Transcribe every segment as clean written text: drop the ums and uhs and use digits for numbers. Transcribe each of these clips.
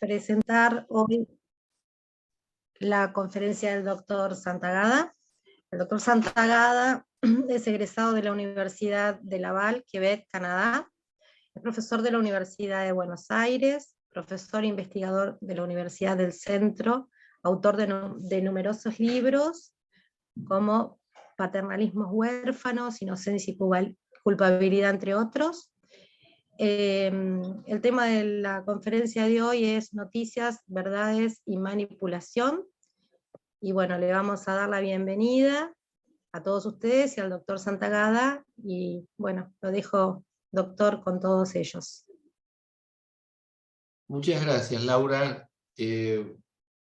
presentar hoy la conferencia del doctor Santagada. El doctor Santagada es egresado de la Universidad de Laval, Quebec, Canadá. Es profesor de la Universidad de Buenos Aires, profesor e investigador de la Universidad del Centro, autor de numerosos libros como Paternalismos huérfanos, Inocencia y culpabilidad, entre otros. El tema de la conferencia de hoy es noticias, verdades y manipulación. Y bueno, le vamos a dar la bienvenida a todos ustedes y al doctor Santagada. Y bueno, lo dejo, doctor, con todos ellos. Muchas gracias, Laura.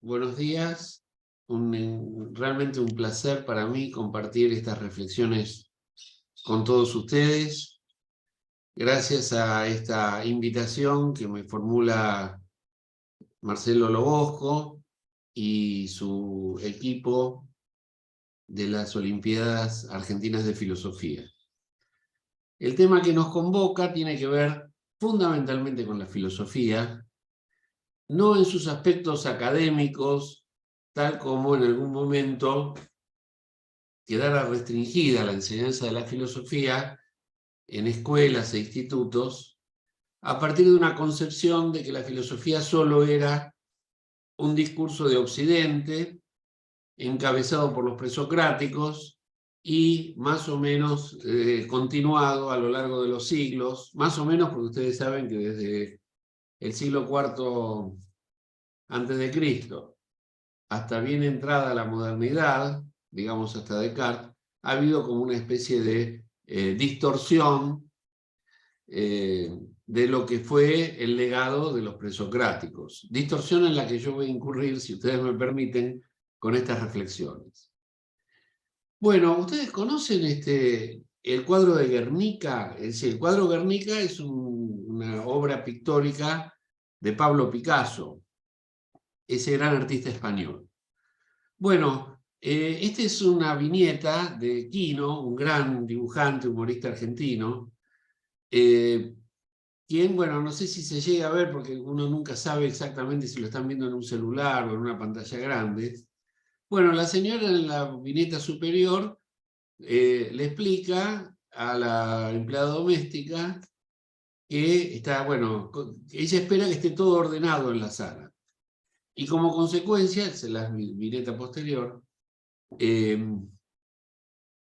Buenos días. Realmente un placer para mí compartir estas reflexiones con todos ustedes. Gracias a esta invitación que me formula Marcelo Lobosco y su equipo de las Olimpiadas Argentinas de Filosofía. El tema que nos convoca tiene que ver fundamentalmente con la filosofía, no en sus aspectos académicos, tal como en algún momento quedara restringida la enseñanza de la filosofía en escuelas e institutos, a partir de una concepción de que la filosofía solo era un discurso de Occidente, encabezado por los presocráticos y más o menos continuado a lo largo de los siglos, más o menos porque ustedes saben que desde el siglo IV antes de Cristo hasta bien entrada la modernidad, digamos hasta Descartes, ha habido como una especie de distorsión de lo que fue el legado de los presocráticos. Distorsión en la que yo voy a incurrir, si ustedes me permiten, con estas reflexiones. Bueno, ustedes conocen el cuadro de Guernica. Es decir, el cuadro Guernica es una obra pictórica de Pablo Picasso, ese gran artista español. Bueno, esta es una viñeta de Quino, un gran dibujante, humorista argentino, quien, bueno, no sé si se llega a ver porque uno nunca sabe exactamente si lo están viendo en un celular o en una pantalla grande. Bueno, la señora en la viñeta superior le explica a la empleada doméstica que está, bueno, ella espera que esté todo ordenado en la sala. Y como consecuencia, en la viñeta posterior,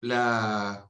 la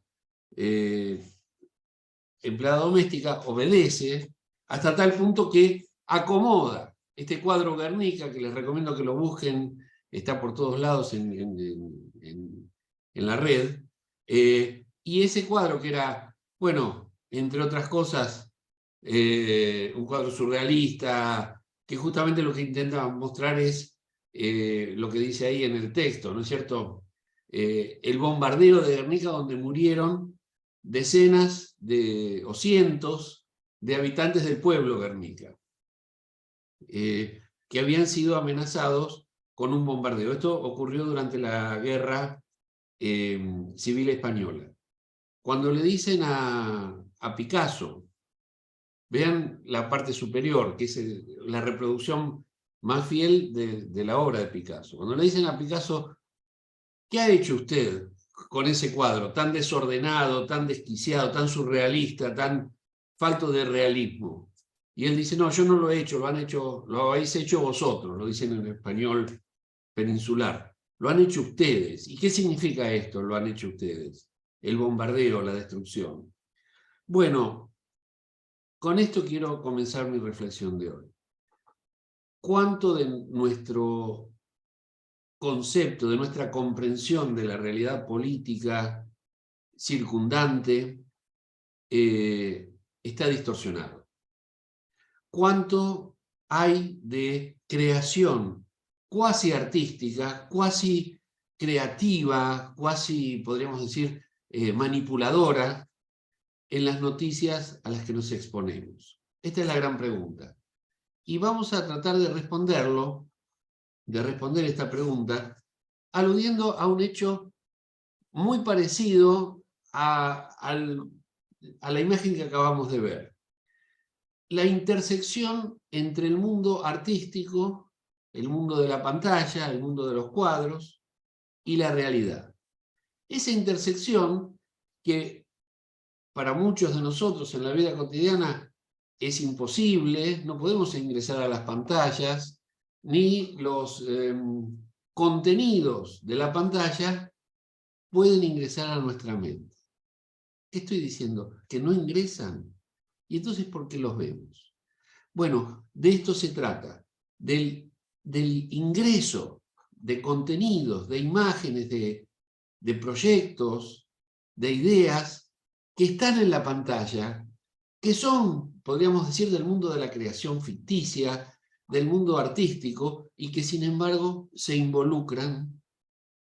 empleada doméstica obedece hasta tal punto que acomoda este cuadro Guernica, que les recomiendo que lo busquen, está por todos lados en la red, y ese cuadro que era, bueno, entre otras cosas, un cuadro surrealista, que justamente lo que intenta mostrar es lo que dice ahí en el texto, ¿no es cierto? El bombardeo de Guernica, donde murieron decenas o cientos de habitantes del pueblo Guernica, que habían sido amenazados con un bombardeo. Esto ocurrió durante la Guerra Civil Española. Cuando le dicen a Picasso, vean la parte superior, que es la reproducción más fiel de la obra de Picasso. Cuando le dicen a Picasso, ¿qué ha hecho usted con ese cuadro tan desordenado, tan desquiciado, tan surrealista, tan falto de realismo? Y él dice, no, yo no lo he hecho, lo habéis hecho vosotros, lo dicen en español peninsular. Lo han hecho ustedes. ¿Y qué significa esto? Lo han hecho ustedes. El bombardeo, la destrucción. Bueno, con esto quiero comenzar mi reflexión de hoy. ¿Cuánto de nuestro concepto, de nuestra comprensión de la realidad política circundante está distorsionado? ¿Cuánto hay de creación cuasi artística, cuasi creativa, cuasi, podríamos decir, manipuladora en las noticias a las que nos exponemos? Esta es la gran pregunta. Y vamos a tratar de responder esta pregunta, aludiendo a un hecho muy parecido a la imagen que acabamos de ver. la intersección entre el mundo artístico, el mundo de la pantalla, el mundo de los cuadros y la realidad. Esa intersección que para muchos de nosotros en la vida cotidiana es imposible, no podemos ingresar a las pantallas, ni los contenidos de la pantalla pueden ingresar a nuestra mente. ¿Qué estoy diciendo? Que no ingresan. ¿Y entonces por qué los vemos? Bueno, de esto se trata, del ingreso de contenidos, de imágenes, de proyectos, de ideas que están en la pantalla, que son, podríamos decir, del mundo de la creación ficticia, del mundo artístico, y que sin embargo se involucran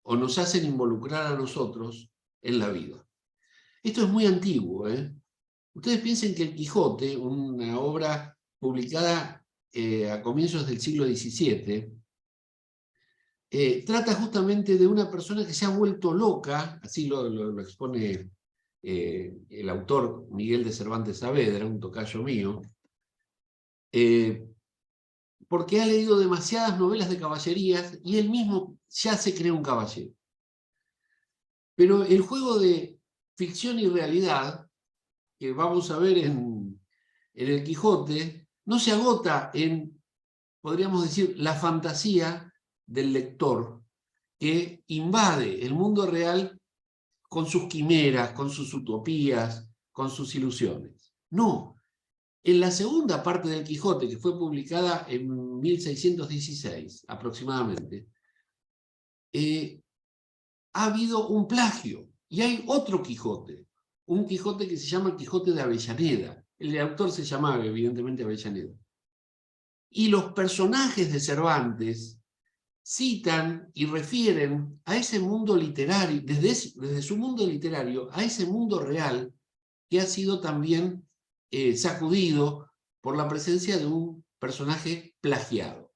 o nos hacen involucrar a nosotros en la vida. Esto es muy antiguo, ¿eh? Ustedes piensen que El Quijote, una obra publicada a comienzos del siglo XVII, trata justamente de una persona que se ha vuelto loca, así lo expone el autor Miguel de Cervantes Saavedra, un tocayo mío, porque ha leído demasiadas novelas de caballerías y él mismo ya se cree un caballero. Pero el juego de ficción y realidad, que vamos a ver en El Quijote, no se agota en, podríamos decir, la fantasía del lector que invade el mundo real con sus quimeras, con sus utopías, con sus ilusiones. No. En la segunda parte del Quijote, que fue publicada en 1616 aproximadamente, ha habido un plagio y hay otro Quijote, un Quijote que se llama el Quijote de Avellaneda. El autor se llamaba evidentemente Avellaneda. Y los personajes de Cervantes citan y refieren a ese mundo literario, desde su mundo literario, a ese mundo real que ha sido también sacudido por la presencia de un personaje plagiado.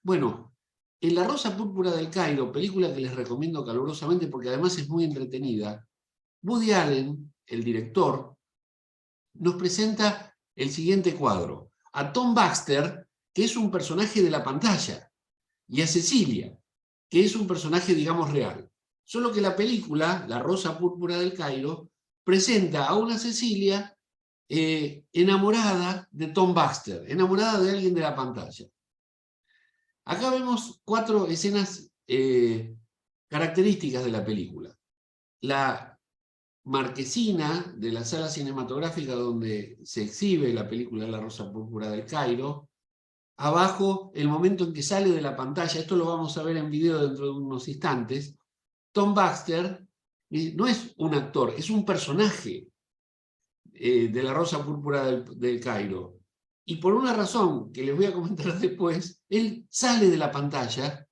Bueno, en La Rosa Púrpura del Cairo, película que les recomiendo calurosamente porque además es muy entretenida, Woody Allen, el director, nos presenta el siguiente cuadro. A Tom Baxter, que es un personaje de la pantalla, y a Cecilia, que es un personaje, digamos, real. Solo que la película, La Rosa Púrpura del Cairo, presenta a una Cecilia enamorada de Tom Baxter, enamorada de alguien de la pantalla. Acá vemos 4 escenas características de la película. La marquesina de la sala cinematográfica donde se exhibe la película La Rosa Púrpura del Cairo. Abajo, el momento en que sale de la pantalla, esto lo vamos a ver en video dentro de unos instantes, Tom Baxter no es un actor, es un personaje de La Rosa Púrpura del Cairo. Y por una razón que les voy a comentar después, él sale de la pantalla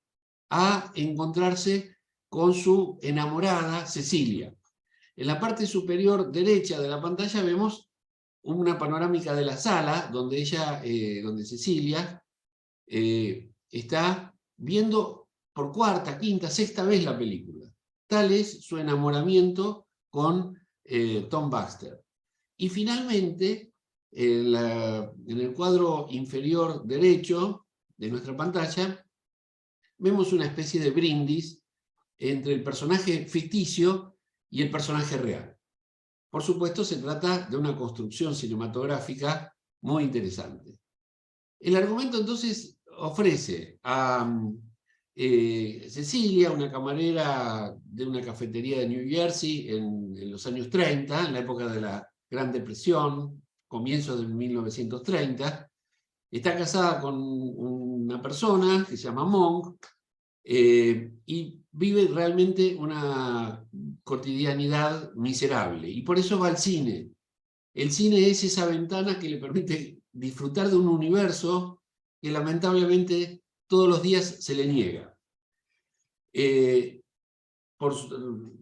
a encontrarse con su enamorada Cecilia. En la parte superior derecha de la pantalla vemos una panorámica de la sala donde donde Cecilia está viendo por cuarta, quinta, sexta vez la película. Tal es su enamoramiento con Tom Baxter. Y finalmente, en el cuadro inferior derecho de nuestra pantalla, vemos una especie de brindis entre el personaje ficticio y el personaje real. Por supuesto, se trata de una construcción cinematográfica muy interesante. El argumento entonces ofrece a Cecilia, una camarera de una cafetería de New Jersey en los años 30, en la época de la Gran Depresión, comienzos de 1930, está casada con una persona que se llama Monk y vive realmente una cotidianidad miserable. Y por eso va al cine. El cine es esa ventana que le permite disfrutar de un universo que lamentablemente todos los días se le niega. Por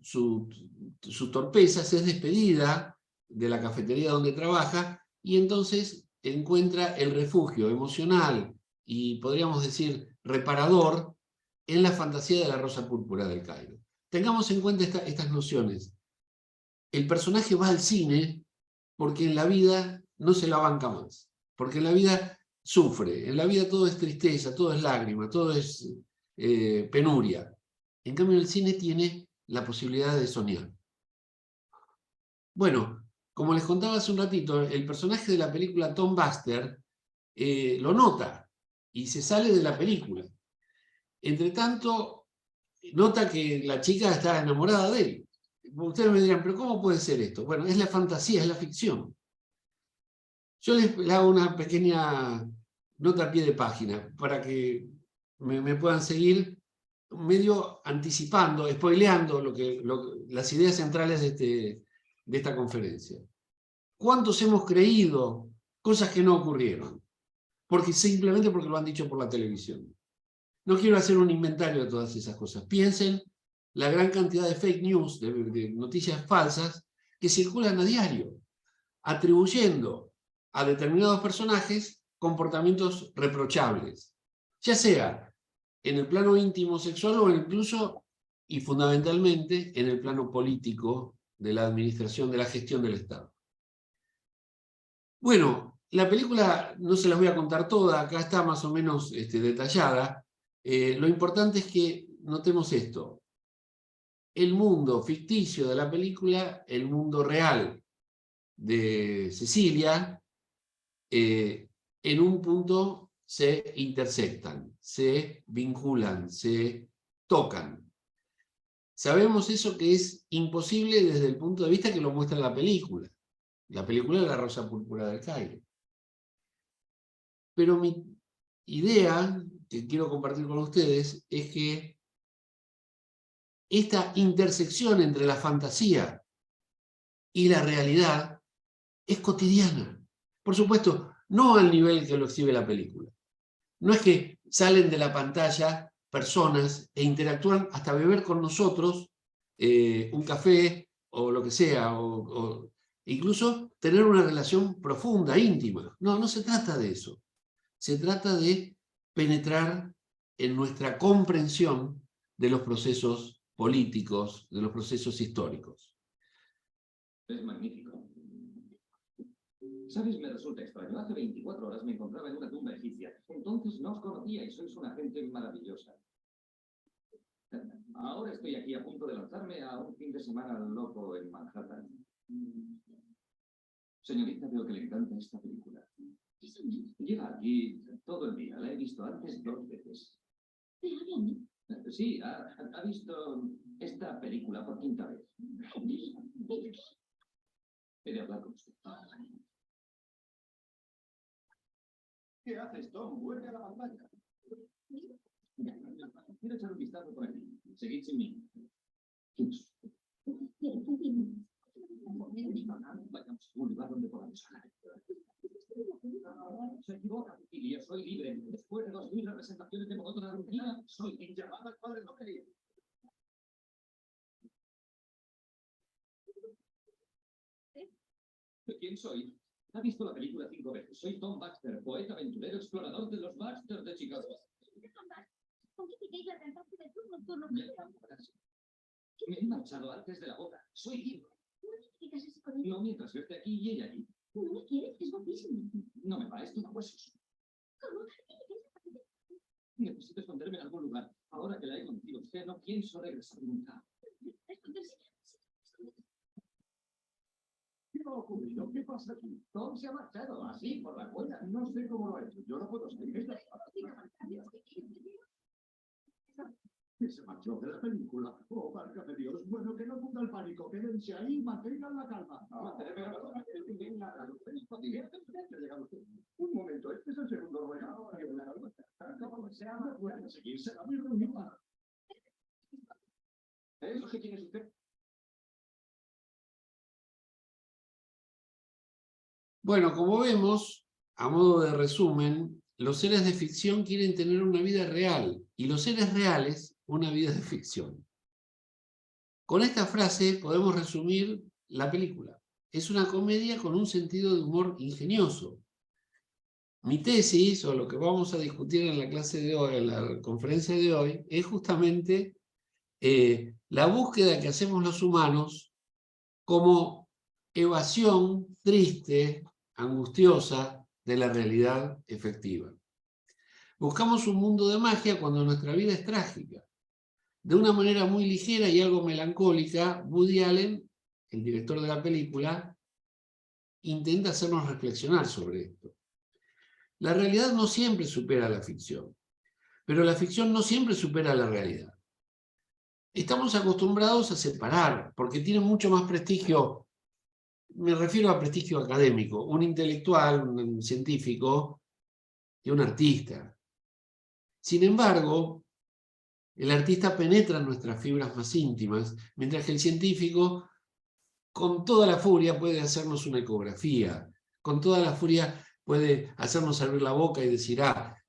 su torpeza es despedida de la cafetería donde trabaja y entonces encuentra el refugio emocional y podríamos decir reparador en la fantasía de La Rosa Púrpura del Cairo. Tengamos en cuenta estas nociones. El personaje va al cine porque en la vida no se la banca más. porque en la vida sufre, en la vida todo es tristeza, todo es lágrima, todo es penuria. En cambio, el cine tiene la posibilidad de soñar. Bueno, como les contaba hace un ratito, el personaje de la película Tom Baxter lo nota y se sale de la película. Entre tanto, nota que la chica está enamorada de él. Ustedes me dirán, ¿pero cómo puede ser esto? Bueno, es la fantasía, es la ficción. Yo les hago una pequeña nota a pie de página para que me puedan seguir medio anticipando, spoileando las ideas centrales de esta conferencia. ¿Cuántos hemos creído cosas que no ocurrieron? Simplemente porque lo han dicho por la televisión. No quiero hacer un inventario de todas esas cosas. Piensen la gran cantidad de fake news, de noticias falsas, que circulan a diario, atribuyendo a determinados personajes comportamientos reprochables, ya sea en el plano íntimo sexual o incluso, y fundamentalmente, en el plano político de la administración, de la gestión del Estado. Bueno, la película no se las voy a contar toda, acá está más o menos detallada. Lo importante es que notemos esto. El mundo ficticio de la película, el mundo real de Cecilia, en un punto se intersectan, se vinculan, se tocan. Sabemos eso que es imposible desde el punto de vista que lo muestra la película de La Rosa Púrpura del Cairo. Pero mi idea, que quiero compartir con ustedes, es que esta intersección entre la fantasía y la realidad es cotidiana. Por supuesto, no al nivel que lo exhibe la película. No es que salen de la pantalla personas e interactúan hasta beber con nosotros un café o lo que sea, o incluso tener una relación profunda, íntima. No, no se trata de eso. Se trata de penetrar en nuestra comprensión de los procesos políticos, de los procesos históricos. Es magnífico. ¿Sabes? Me resulta extraño. Hace 24 horas me encontraba en una tumba egipcia. Entonces no os conocía y sois una gente maravillosa. Ahora estoy aquí a punto de lanzarme a un fin de semana loco en Manhattan. Señorita, veo que le encanta esta película. Lleva aquí todo el día. La he visto antes 2 veces. ¿Te habla a mí? Sí, ha visto esta película por 5ª vez. He de hablar con usted. ¿Qué haces, Tom? Vuelve a la pantalla. Quiero echar un vistazo por aquí. Seguid sin mí. Vayamos a un lugar donde podamos hablar. Se equivoca. Y yo soy libre. Después de 2000 representaciones de Bogotá de Argentina, soy llamada al padre no querido. ¿Quién soy? ¿Ha visto la película 5 veces? Soy Tom Baxter, poeta, aventurero, explorador de los Baxter de Chicago. ¿Con qué piquéis la cantante de turno nocturno? Me he marchado antes de la boda. Soy libre. ¿No me te casas con ella? No mientras yo esté aquí y ella allí. ¿No me quieres? Es guapísimo. No me va, esto da huesos. ¿Cómo? Necesito esconderme en algún lugar. Ahora que la he conocido usted, no pienso regresar nunca. Esconderse. ¿Qué ha ocurrido? ¿Qué pasa aquí? Tom se ha marchado, así, por la cuerda. No sé cómo lo ha hecho. Yo no puedo seguir. Que se marchó de la película. Oh, válgame Dios. Bueno, que no cunda el pánico. Quédense ahí y mantengan la calma. Un momento, este es el segundo ruego. No pueden seguir, será muy reunida. ¿Qué quiere usted? Bueno, como vemos, a modo de resumen, los seres de ficción quieren tener una vida real y los seres reales una vida de ficción. Con esta frase podemos resumir la película. Es una comedia con un sentido de humor ingenioso. Mi tesis, o lo que vamos a discutir en la clase de hoy, en la conferencia de hoy, es justamente la búsqueda que hacemos los humanos como evasión triste, angustiosa, de la realidad efectiva. Buscamos un mundo de magia cuando nuestra vida es trágica. De una manera muy ligera y algo melancólica, Woody Allen, el director de la película, intenta hacernos reflexionar sobre esto. La realidad no siempre supera la ficción, pero la ficción no siempre supera la realidad. Estamos acostumbrados a separar, porque tiene mucho más prestigio, me refiero a prestigio académico, un intelectual, un científico, que un artista. Sin embargo, el artista penetra en nuestras fibras más íntimas, mientras que el científico, con toda la furia, puede hacernos una ecografía, con toda la furia puede hacernos abrir la boca y decir,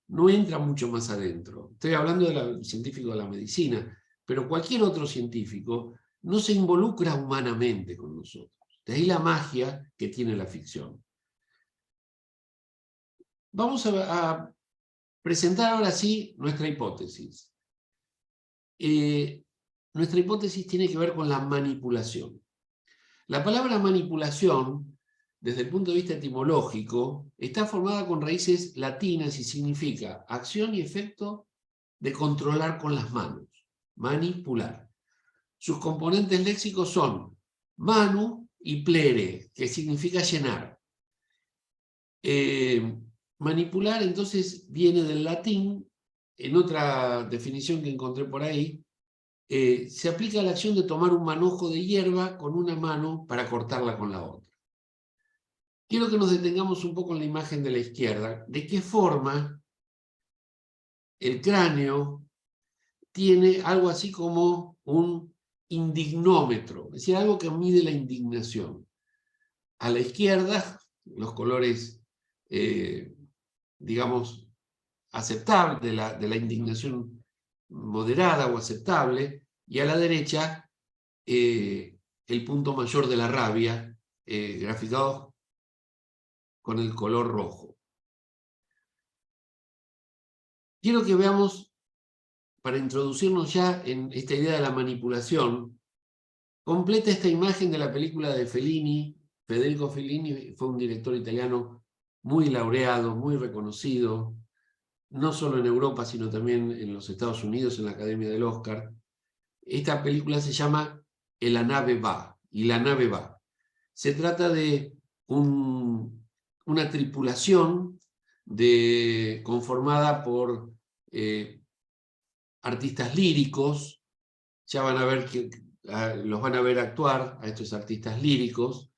no entra mucho más adentro. Estoy hablando del científico de la medicina, pero cualquier otro científico no se involucra humanamente con nosotros. De ahí la magia que tiene la ficción. Vamos a presentar ahora sí nuestra hipótesis. Nuestra hipótesis tiene que ver con la manipulación. La palabra manipulación, desde el punto de vista etimológico, está formada con raíces latinas y significa acción y efecto de controlar con las manos, manipular. Sus componentes léxicos son manu y plere, que significa llenar. Manipular entonces viene del latín, en otra definición que encontré por ahí, se aplica la acción de tomar un manojo de hierba con una mano para cortarla con la otra. Quiero que nos detengamos un poco en la imagen de la izquierda. ¿De qué forma el cráneo tiene algo así como un indignómetro? Es decir, algo que mide la indignación. A la izquierda, los colores, digamos, aceptables, de la indignación moderada o aceptable, y a la derecha, el punto mayor de la rabia, graficado con el color rojo. Quiero que veamos, para introducirnos ya en esta idea de la manipulación, completa esta imagen de la película de Fellini. Federico Fellini fue un director italiano muy laureado, muy reconocido, no solo en Europa, sino también en los Estados Unidos, en la Academia del Oscar. Esta película se llama La nave va, y la nave va. Se trata de una tripulación conformada por artistas líricos. Ya van a ver los van a ver actuar a estos artistas líricos,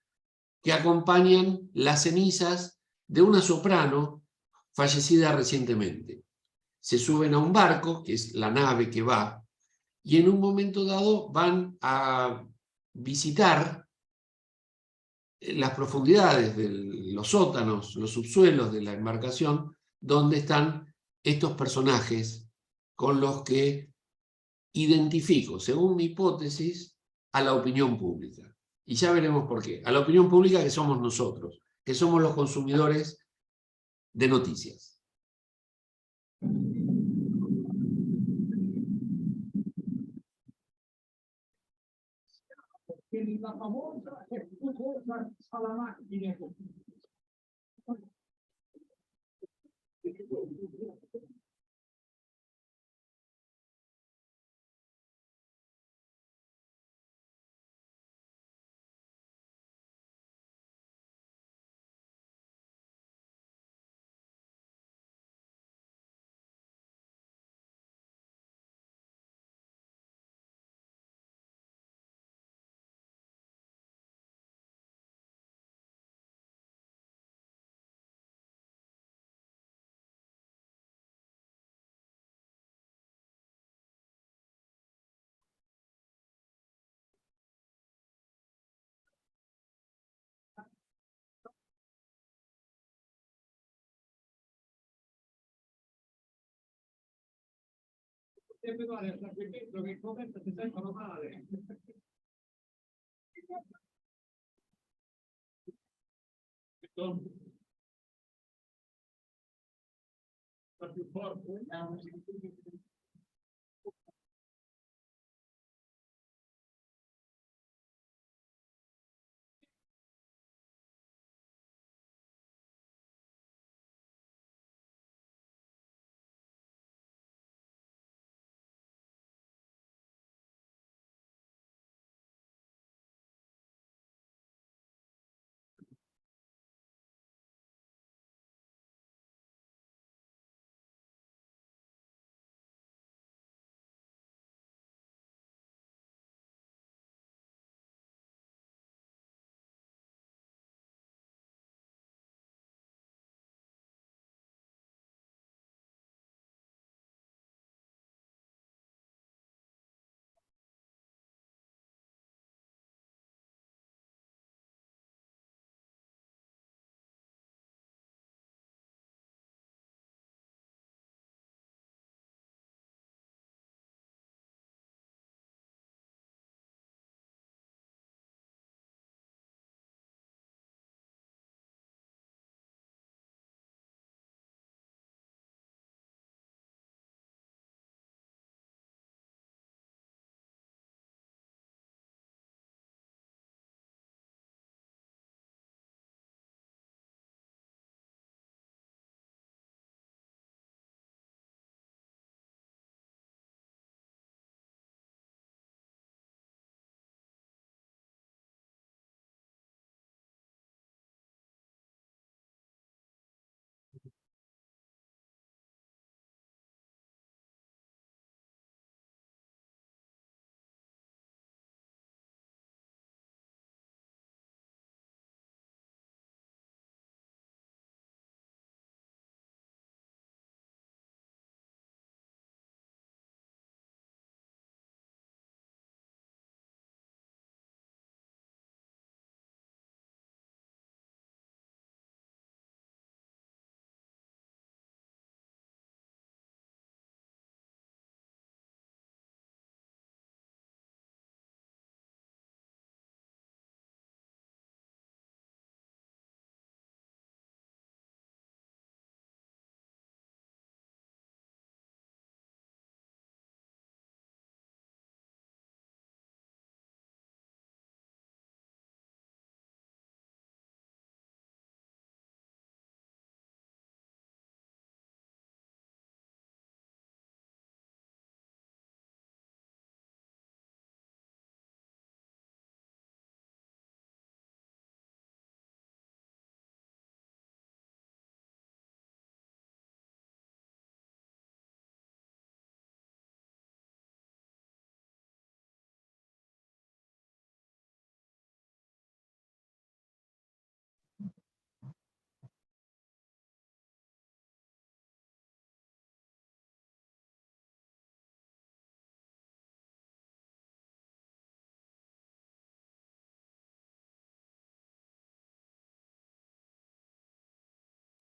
que acompañan las cenizas de una soprano fallecida recientemente. Se suben a un barco, que es la nave que va, y en un momento dado van a visitar las profundidades de los sótanos, los subsuelos de la embarcación, donde están estos personajes con los que identifico, según mi hipótesis, a la opinión pública. Y ya veremos por qué. A la opinión pública, que somos nosotros, que somos los consumidores de noticias. Que la famosa cosa a la macchina. Deve fare il sacrificio che il momento si sentono male. Più forte.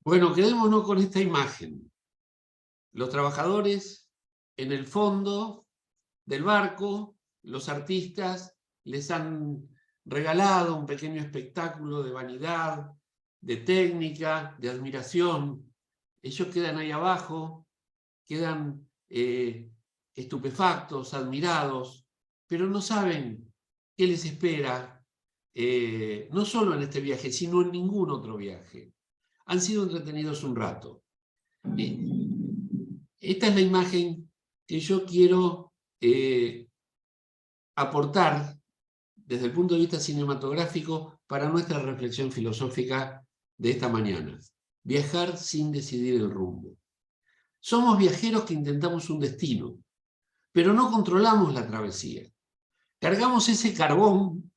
Bueno, quedémonos con esta imagen. Los trabajadores en el fondo del barco, los artistas les han regalado un pequeño espectáculo de vanidad, de técnica, de admiración. Ellos quedan ahí abajo, quedan estupefactos, admirados, pero no saben qué les espera, no solo en este viaje, sino en ningún otro viaje. Han sido entretenidos un rato. Esta es la imagen que yo quiero aportar desde el punto de vista cinematográfico para nuestra reflexión filosófica de esta mañana. Viajar sin decidir el rumbo. Somos viajeros que intentamos un destino, pero no controlamos la travesía. Cargamos ese carbón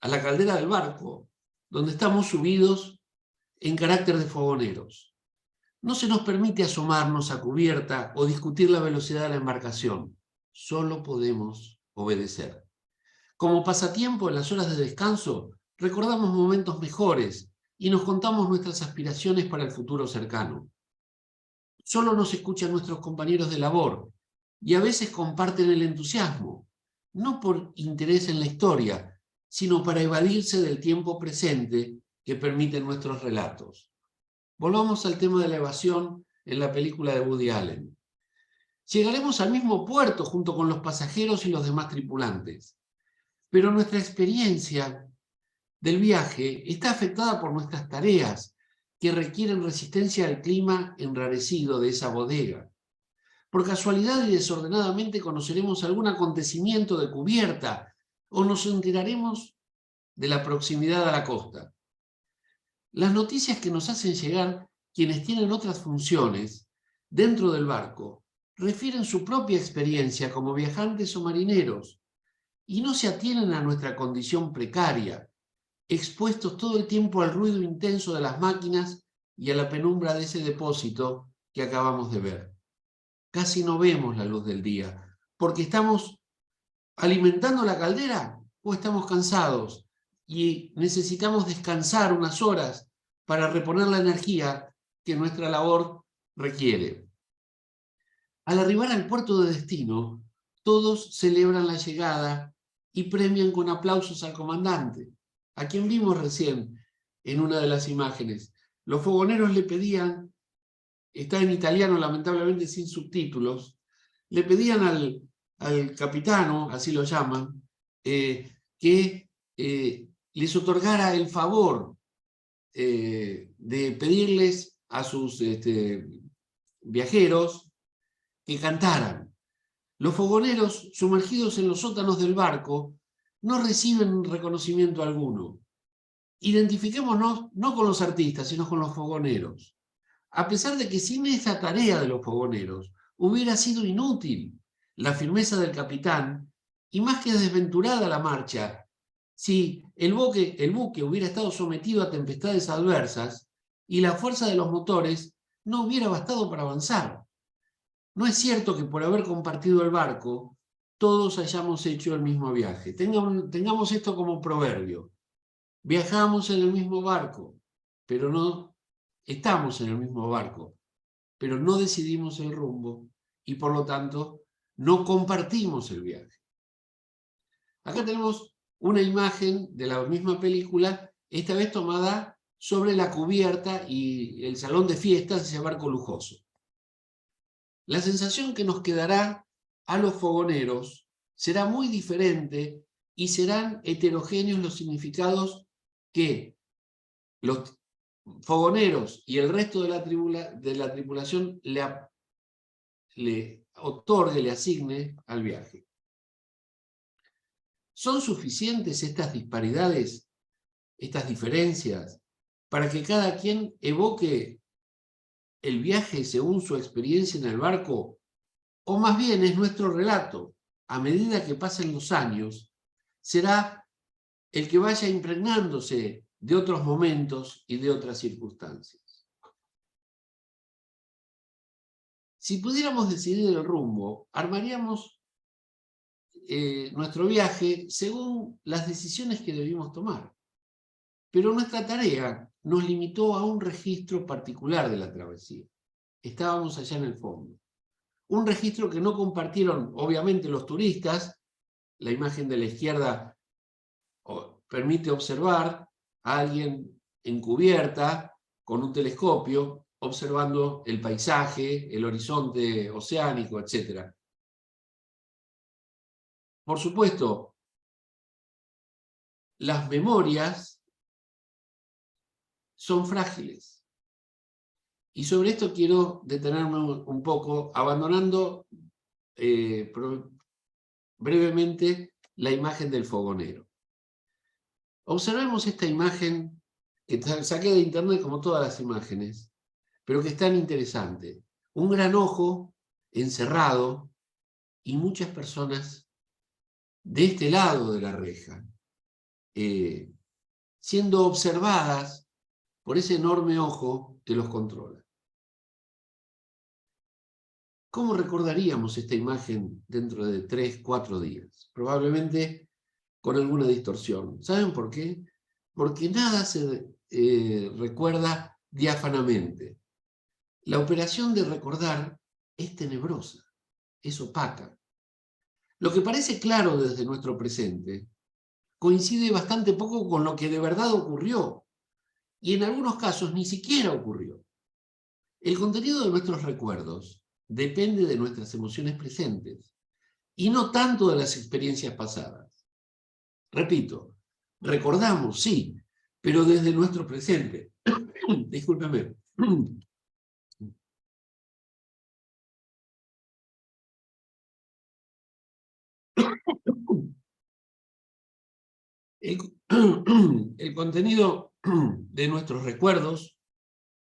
a la caldera del barco, donde estamos subidos en carácter de fogoneros. No se nos permite asomarnos a cubierta o discutir la velocidad de la embarcación. Solo podemos obedecer. Como pasatiempo en las horas de descanso, recordamos momentos mejores y nos contamos nuestras aspiraciones para el futuro cercano. Solo nos escuchan nuestros compañeros de labor y a veces comparten el entusiasmo, no por interés en la historia, sino para evadirse del tiempo presente que permiten nuestros relatos. Volvamos al tema de la evasión en la película de Woody Allen. Llegaremos al mismo puerto junto con los pasajeros y los demás tripulantes, pero nuestra experiencia del viaje está afectada por nuestras tareas que requieren resistencia al clima enrarecido de esa bodega. Por casualidad y desordenadamente conoceremos algún acontecimiento de cubierta o nos enteraremos de la proximidad a la costa. Las noticias que nos hacen llegar quienes tienen otras funciones dentro del barco refieren su propia experiencia como viajantes o marineros y no se atienen a nuestra condición precaria, expuestos todo el tiempo al ruido intenso de las máquinas y a la penumbra de ese depósito que acabamos de ver. Casi no vemos la luz del día, porque estamos alimentando la caldera o estamos cansados y necesitamos descansar unas horas para reponer la energía que nuestra labor requiere. Al arribar al puerto de destino, todos celebran la llegada y premian con aplausos al comandante, a quien vimos recién en una de las imágenes. Los fogoneros le pedían, está en italiano lamentablemente sin subtítulos, le pedían al capitano, así lo llaman, que les otorgara el favor de pedirles a sus viajeros que cantaran. Los fogoneros, sumergidos en los sótanos del barco, no reciben reconocimiento alguno. Identifiquémonos no con los artistas, sino con los fogoneros. A pesar de que sin esa tarea de los fogoneros hubiera sido inútil la firmeza del capitán y más que desventurada la marcha, si el buque hubiera estado sometido a tempestades adversas y la fuerza de los motores no hubiera bastado para avanzar. No es cierto que por haber compartido el barco, todos hayamos hecho el mismo viaje. Tengamos esto como proverbio. Viajamos en el mismo barco, pero no estamos en el mismo barco, pero no decidimos el rumbo y por lo tanto no compartimos el viaje. Acá tenemos una imagen de la misma película, esta vez tomada sobre la cubierta y el salón de fiestas de ese barco lujoso. La sensación que nos quedará a los fogoneros será muy diferente y serán heterogéneos los significados que los fogoneros y el resto de la tripulación le otorgue, le asigne al viaje. ¿Son suficientes estas disparidades, estas diferencias, para que cada quien evoque el viaje según su experiencia en el barco? O más bien es nuestro relato, a medida que pasen los años, será el que vaya impregnándose de otros momentos y de otras circunstancias. Si pudiéramos decidir el rumbo, armaríamos nuestro viaje según las decisiones que debimos tomar. Pero nuestra tarea nos limitó a un registro particular de la travesía. Estábamos allá en el fondo. Un registro que no compartieron, obviamente, los turistas. La imagen de la izquierda permite observar a alguien en cubierta con un telescopio, observando el paisaje, el horizonte oceánico, etc. Por supuesto, las memorias son frágiles. Y sobre esto quiero detenerme un poco, abandonando brevemente la imagen del fogonero. Observemos esta imagen que saqué de internet como todas las imágenes, pero que es tan interesante. Un gran ojo encerrado y muchas personas de este lado de la reja, siendo observadas por ese enorme ojo que los controla. ¿Cómo recordaríamos esta imagen dentro de 3, 4 días? Probablemente con alguna distorsión. ¿Saben por qué? Porque nada se recuerda diáfanamente. La operación de recordar es tenebrosa, es opaca. Lo que parece claro desde nuestro presente coincide bastante poco con lo que de verdad ocurrió, y en algunos casos ni siquiera ocurrió. El contenido de nuestros recuerdos depende de nuestras emociones presentes, y no tanto de las experiencias pasadas. Repito, recordamos, sí, pero desde nuestro presente. Discúlpeme. El contenido de nuestros recuerdos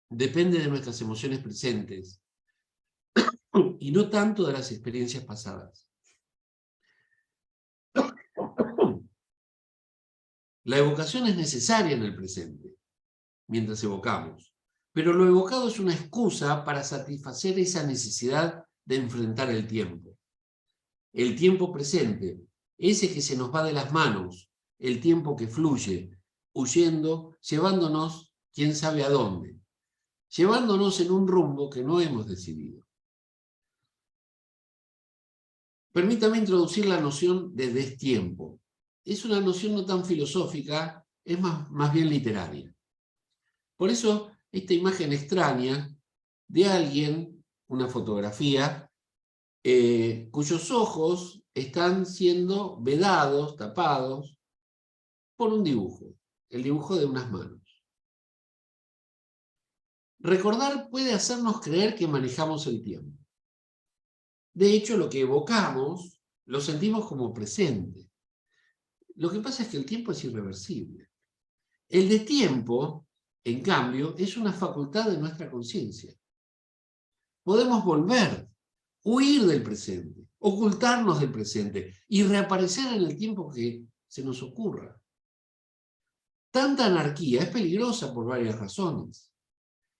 depende de nuestras emociones presentes y no tanto de las experiencias pasadas. La evocación es necesaria en el presente, mientras evocamos, pero lo evocado es una excusa para satisfacer esa necesidad de enfrentar el tiempo. El tiempo presente, ese que se nos va de las manos, el tiempo que fluye, huyendo, llevándonos quién sabe a dónde, llevándonos en un rumbo que no hemos decidido. Permítame introducir la noción de destiempo. Es una noción no tan filosófica, es más bien literaria. Por eso, esta imagen extraña de alguien, una fotografía, cuyos ojos están siendo vedados, tapados, por un dibujo, el dibujo de unas manos. Recordar puede hacernos creer que manejamos el tiempo. De hecho, lo que evocamos lo sentimos como presente. Lo que pasa es que el tiempo es irreversible. El destiempo, en cambio, es una facultad de nuestra conciencia. Podemos volver, huir del presente, ocultarnos del presente y reaparecer en el tiempo que se nos ocurra. Tanta anarquía es peligrosa por varias razones.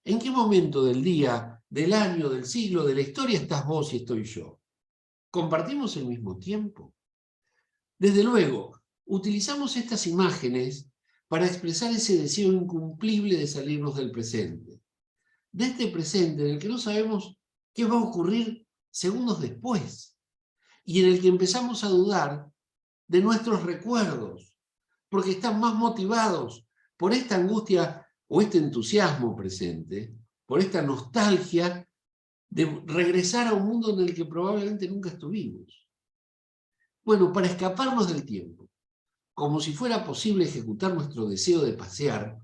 ¿En qué momento del día, del año, del siglo, de la historia estás vos y estoy yo? ¿Compartimos el mismo tiempo? Desde luego, utilizamos estas imágenes para expresar ese deseo incumplible de salirnos del presente. De este presente en el que no sabemos qué va a ocurrir segundos después, y en el que empezamos a dudar de nuestros recuerdos, porque están más motivados por esta angustia o este entusiasmo presente, por esta nostalgia de regresar a un mundo en el que probablemente nunca estuvimos. Bueno, para escaparnos del tiempo, como si fuera posible ejecutar nuestro deseo de pasear,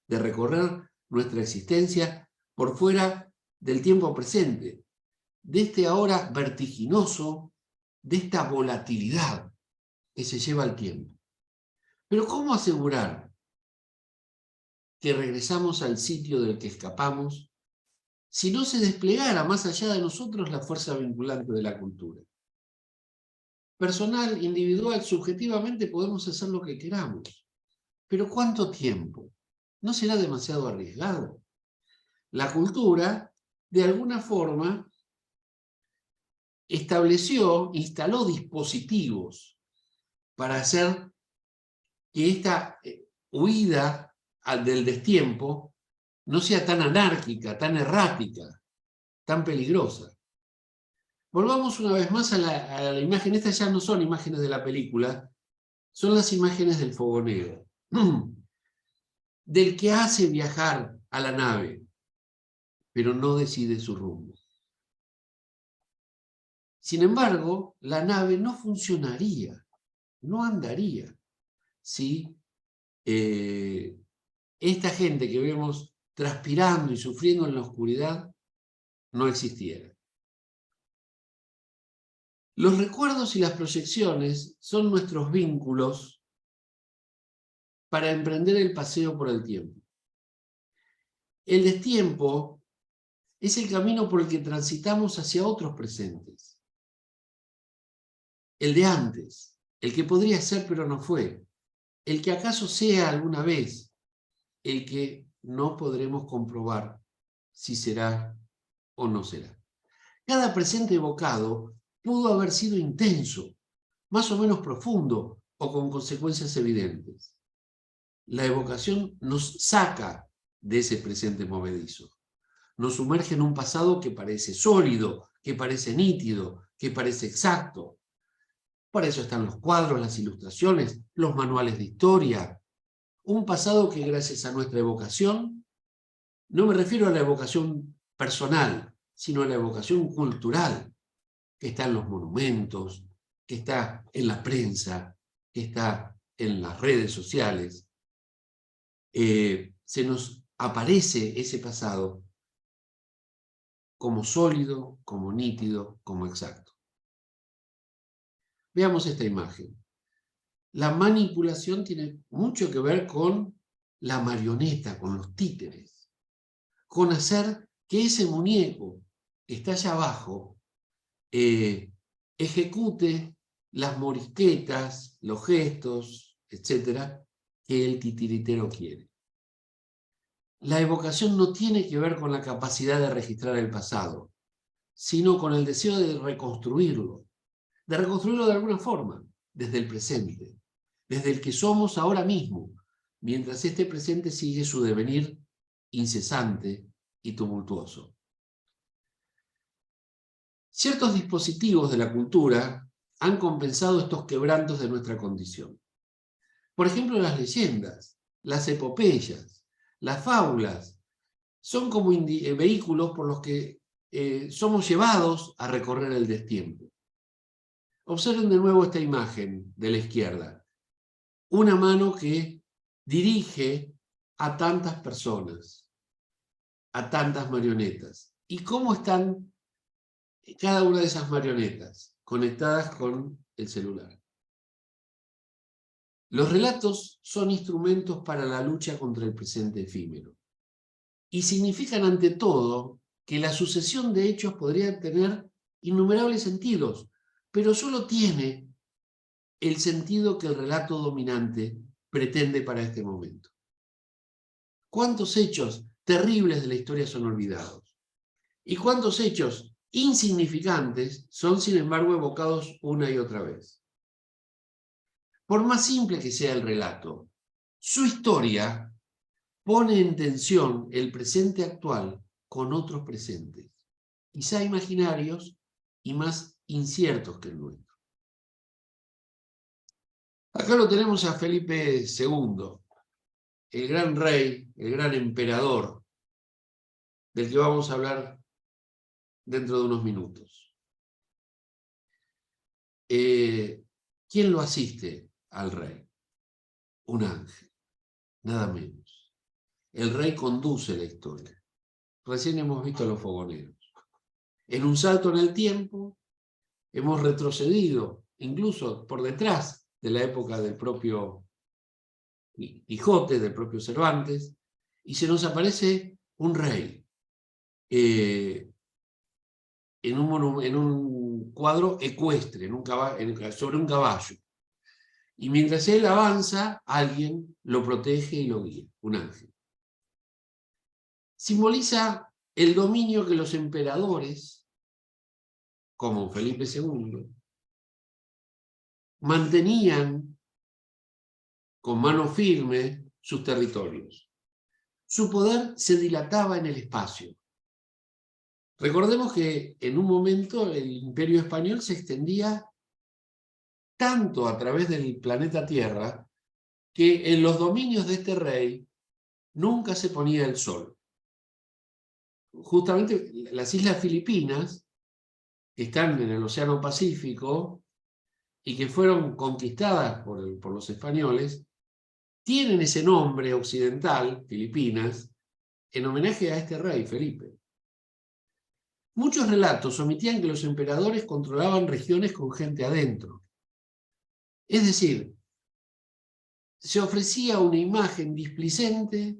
de recorrer nuestra existencia por fuera del tiempo presente, de este ahora vertiginoso, de esta volatilidad que se lleva el tiempo. Pero ¿cómo asegurar que regresamos al sitio del que escapamos si no se desplegara más allá de nosotros la fuerza vinculante de la cultura? Personal, individual, subjetivamente podemos hacer lo que queramos. Pero ¿cuánto tiempo? ¿No será demasiado arriesgado? La cultura, de alguna forma, instaló dispositivos para hacer que esta huida del destiempo no sea tan anárquica, tan errática, tan peligrosa. Volvamos una vez más a la imagen. Estas ya no son imágenes de la película, son las imágenes del fogonero, del que hace viajar a la nave, pero no decide su rumbo. Sin embargo, la nave no funcionaría, no andaría, si esta gente que vemos transpirando y sufriendo en la oscuridad no existiera. Los recuerdos y las proyecciones son nuestros vínculos para emprender el paseo por el tiempo. El destiempo es el camino por el que transitamos hacia otros presentes. El de antes, el que podría ser pero no fue, el que acaso sea alguna vez, el que no podremos comprobar si será o no será. Cada presente evocado pudo haber sido intenso, más o menos profundo o con consecuencias evidentes. La evocación nos saca de ese presente movedizo. Nos sumerge en un pasado que parece sólido, que parece nítido, que parece exacto. Para eso están los cuadros, las ilustraciones, los manuales de historia. Un pasado que gracias a nuestra evocación, no me refiero a la evocación personal, sino a la evocación cultural, que está en los monumentos, que está en la prensa, que está en las redes sociales. Se nos aparece ese pasado como sólido, como nítido, como exacto. Veamos esta imagen. La manipulación tiene mucho que ver con la marioneta, con los títeres, con hacer que ese muñeco que está allá abajo ejecute las morisquetas, los gestos, etcétera, que el titiritero quiere. La evocación no tiene que ver con la capacidad de registrar el pasado, sino con el deseo de reconstruirlo de alguna forma, desde el presente, desde el que somos ahora mismo, mientras este presente sigue su devenir incesante y tumultuoso. Ciertos dispositivos de la cultura han compensado estos quebrantos de nuestra condición. Por ejemplo, las leyendas, las epopeyas, las fábulas, son como vehículos por los que somos llevados a recorrer el destiempo. Observen de nuevo esta imagen de la izquierda. Una mano que dirige a tantas personas, a tantas marionetas. ¿Y cómo están cada una de esas marionetas conectadas con el celular? Los relatos son instrumentos para la lucha contra el presente efímero. Y significan ante todo que la sucesión de hechos podría tener innumerables sentidos, pero solo tiene el sentido que el relato dominante pretende para este momento. ¿Cuántos hechos terribles de la historia son olvidados? ¿Y cuántos hechos insignificantes son, sin embargo, evocados una y otra vez? Por más simple que sea el relato, su historia pone en tensión el presente actual con otros presentes, quizá imaginarios y más inciertos que el nuestro. Acá lo tenemos a Felipe II, el gran rey, el gran emperador, del que vamos a hablar dentro de unos minutos. ¿Quién lo asiste al rey? Un ángel, nada menos. El rey conduce la historia. Recién hemos visto a los fogoneros. En un salto en el tiempo, hemos retrocedido, incluso por detrás de la época del propio Quijote, del propio Cervantes, y se nos aparece un rey en un cuadro ecuestre, sobre un caballo. Y mientras él avanza, alguien lo protege y lo guía, un ángel. Simboliza el dominio que los emperadores, como Felipe II, mantenían con mano firme sus territorios. su poder se dilataba en el espacio. Recordemos que en un momento el Imperio Español se extendía tanto a través del planeta Tierra que en los dominios de este rey nunca se ponía el sol. Justamente las islas Filipinas, que están en el Océano Pacífico y que fueron conquistadas por los españoles, tienen ese nombre occidental, Filipinas, en homenaje a este rey, Felipe. Muchos relatos omitían que los emperadores controlaban regiones con gente adentro. Es decir, se ofrecía una imagen displicente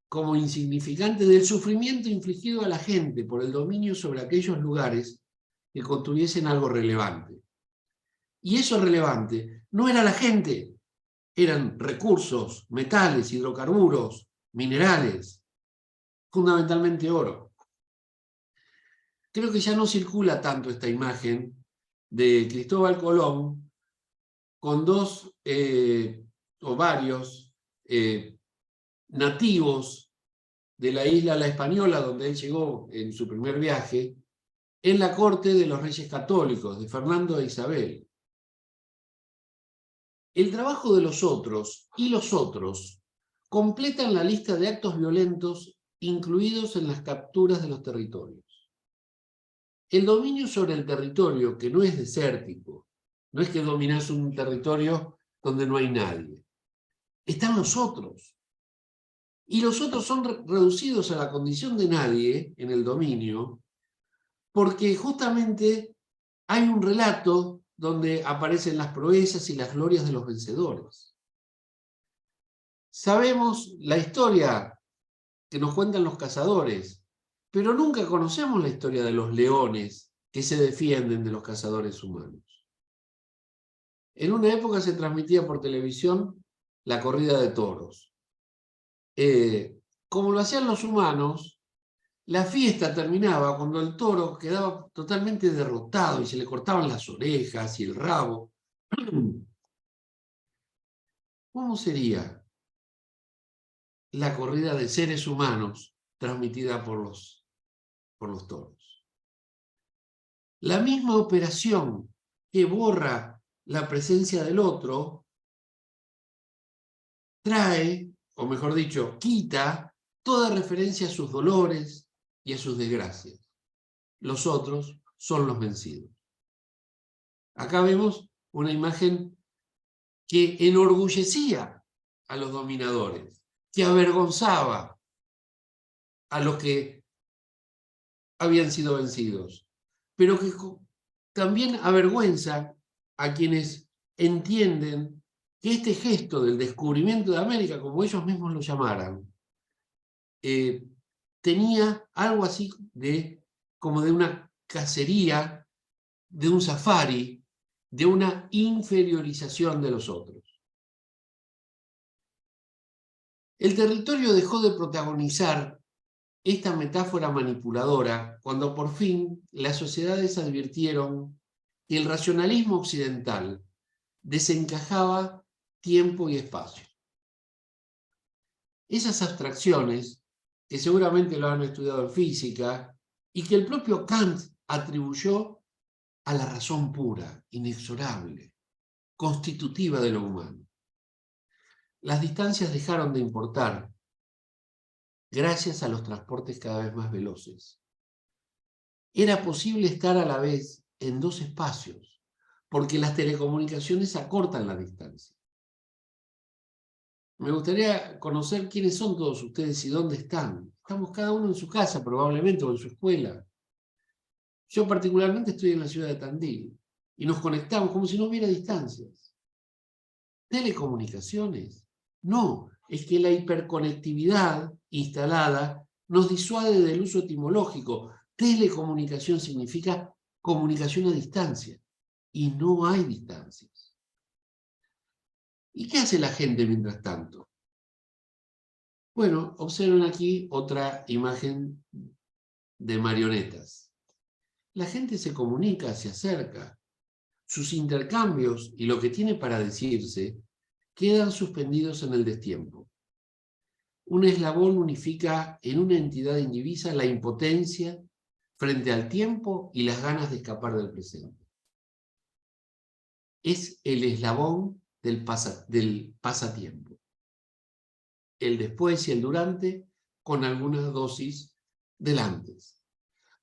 como insignificante del sufrimiento infligido a la gente por el dominio sobre aquellos lugares que contuviesen algo relevante. Y eso relevante no era la gente, eran recursos, metales, hidrocarburos, minerales, fundamentalmente oro. Creo que ya no circula tanto esta imagen de Cristóbal Colón con dos o varios nativos de la isla La Española, donde él llegó en su primer viaje, en la corte de los reyes católicos, de Fernando e Isabel. El trabajo de los otros y los otros completan la lista de actos violentos incluidos en las capturas de los territorios. El dominio sobre el territorio, que no es desértico, no es que dominás un territorio donde no hay nadie. Están los otros. Y los otros son reducidos a la condición de nadie en el dominio, porque justamente hay un relato donde aparecen las proezas y las glorias de los vencedores. Sabemos la historia que nos cuentan los cazadores, pero nunca conocemos la historia de los leones que se defienden de los cazadores humanos. En una época se transmitía por televisión la corrida de toros. Como lo hacían los humanos, la fiesta terminaba cuando el toro quedaba totalmente derrotado y se le cortaban las orejas y el rabo. ¿Cómo sería la corrida de seres humanos transmitida por los toros? La misma operación que borra la presencia del otro trae, o mejor dicho, quita toda referencia a sus dolores y a sus desgracias. Los otros son los vencidos. Acá vemos una imagen que enorgullecía a los dominadores, que avergonzaba a los que habían sido vencidos, pero que también avergüenza a quienes entienden que este gesto del descubrimiento de América, como ellos mismos lo llamaran, tenía algo así como de una cacería, de un safari, de una inferiorización de los otros. El territorio dejó de protagonizar esta metáfora manipuladora cuando por fin las sociedades advirtieron que el racionalismo occidental desencajaba tiempo y espacio. Esas abstracciones, que seguramente lo han estudiado en física, y que el propio Kant atribuyó a la razón pura, inexorable, constitutiva de lo humano. Las distancias dejaron de importar gracias a los transportes cada vez más veloces. Era posible estar a la vez en dos espacios, porque las telecomunicaciones acortan la distancia. Me gustaría conocer quiénes son todos ustedes y dónde están. Estamos cada uno en su casa, probablemente, o en su escuela. Yo particularmente estoy en la ciudad de Tandil y nos conectamos como si no hubiera distancias. ¿Telecomunicaciones? No, es que la hiperconectividad instalada nos disuade del uso etimológico. Telecomunicación significa comunicación a distancia y no hay distancias. ¿Y qué hace la gente mientras tanto? Bueno, observen aquí otra imagen de marionetas. La gente se comunica, se acerca. Sus intercambios y lo que tiene para decirse quedan suspendidos en el destiempo. Un eslabón unifica en una entidad indivisa la impotencia frente al tiempo y las ganas de escapar del presente. Es el eslabón del pasatiempo. El después y el durante, con alguna dosis del antes.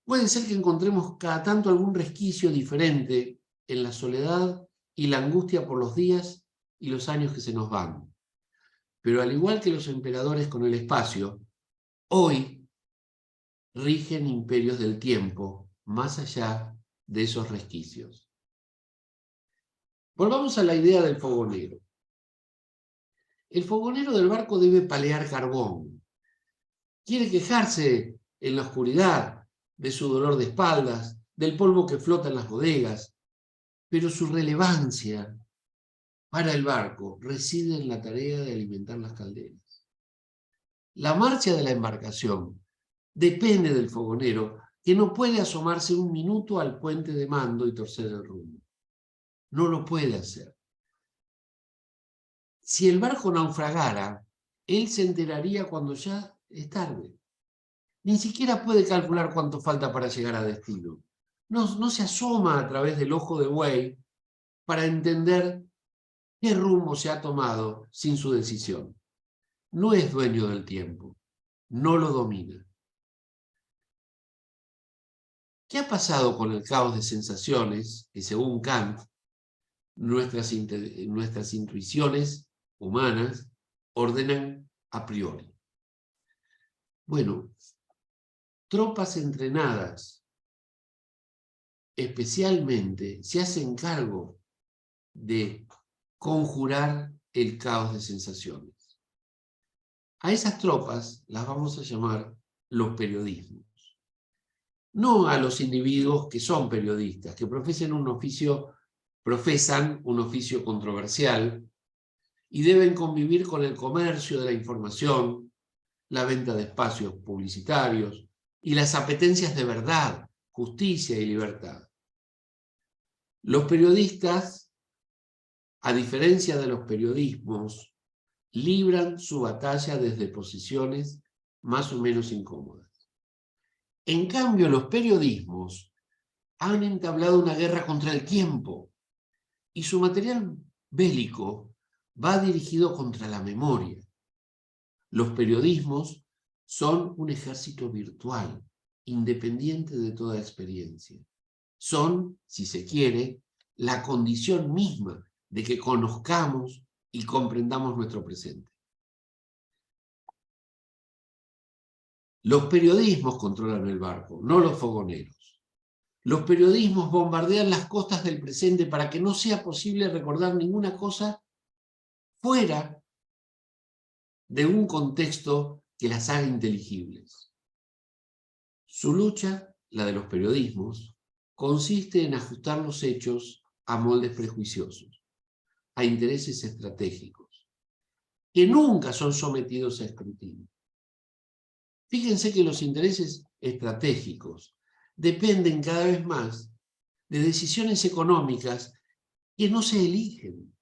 Puede ser que encontremos cada tanto algún resquicio diferente en la soledad y la angustia por los días y los años que se nos van. Pero al igual que los emperadores con el espacio, hoy rigen imperios del tiempo más allá de esos resquicios. Volvamos a la idea del fogonero. El fogonero del barco debe palear carbón. Quiere quejarse en la oscuridad de su dolor de espaldas, del polvo que flota en las bodegas, pero su relevancia para el barco reside en la tarea de alimentar las calderas. La marcha de la embarcación depende del fogonero, que no puede asomarse un minuto al puente de mando y torcer el rumbo. No lo puede hacer. Si el barco naufragara, él se enteraría cuando ya es tarde. Ni siquiera puede calcular cuánto falta para llegar a destino. No se asoma a través del ojo de buey para entender qué rumbo se ha tomado sin su decisión. No es dueño del tiempo, no lo domina. ¿Qué ha pasado con el caos de sensaciones que, según Kant, nuestras intuiciones humanas ordenan a priori? Bueno, tropas entrenadas especialmente se hacen cargo de conjurar el caos de sensaciones. A esas tropas las vamos a llamar los periodismos. No a los individuos que son periodistas, que profesan un oficio controversial y deben convivir con el comercio de la información, la venta de espacios publicitarios y las apetencias de verdad, justicia y libertad. Los periodistas, a diferencia de los periodismos, libran su batalla desde posiciones más o menos incómodas. En cambio, los periodismos han entablado una guerra contra el tiempo y su material bélico va dirigido contra la memoria. Los periodismos son un ejército virtual, independiente de toda experiencia. Son, si se quiere, la condición misma de que conozcamos y comprendamos nuestro presente. Los periodismos controlan el barco, no los fogoneros. Los periodismos bombardean las costas del presente para que no sea posible recordar ninguna cosa fuera de un contexto que las haga inteligibles. Su lucha, la de los periodismos, consiste en ajustar los hechos a moldes prejuiciosos, a intereses estratégicos, que nunca son sometidos a escrutinio. Fíjense que los intereses estratégicos dependen cada vez más de decisiones económicas que no se eligen,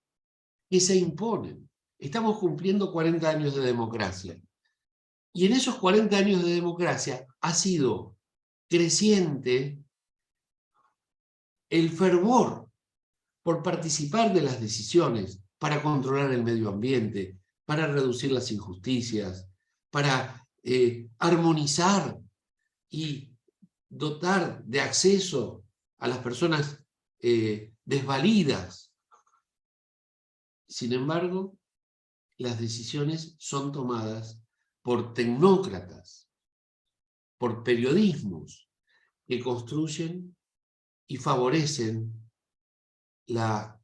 que se imponen. Estamos cumpliendo 40 años de democracia. Y en esos 40 años de democracia ha sido creciente el fervor por participar de las decisiones para controlar el medio ambiente, para reducir las injusticias, para armonizar y dotar de acceso a las personas desvalidas. Sin embargo, las decisiones son tomadas por tecnócratas, por periodismos que construyen y favorecen la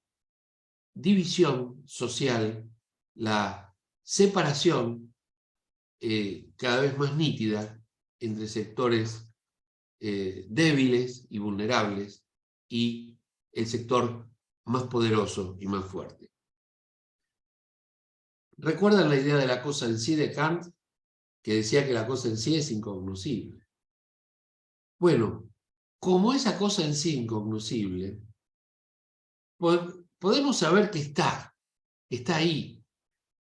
división social, la separación cada vez más nítida entre sectores débiles y vulnerables y el sector más poderoso y más fuerte. ¿Recuerdan la idea de la cosa en sí de Kant, que decía que la cosa en sí es incognoscible? Bueno, como esa cosa en sí incognoscible, podemos saber que está ahí,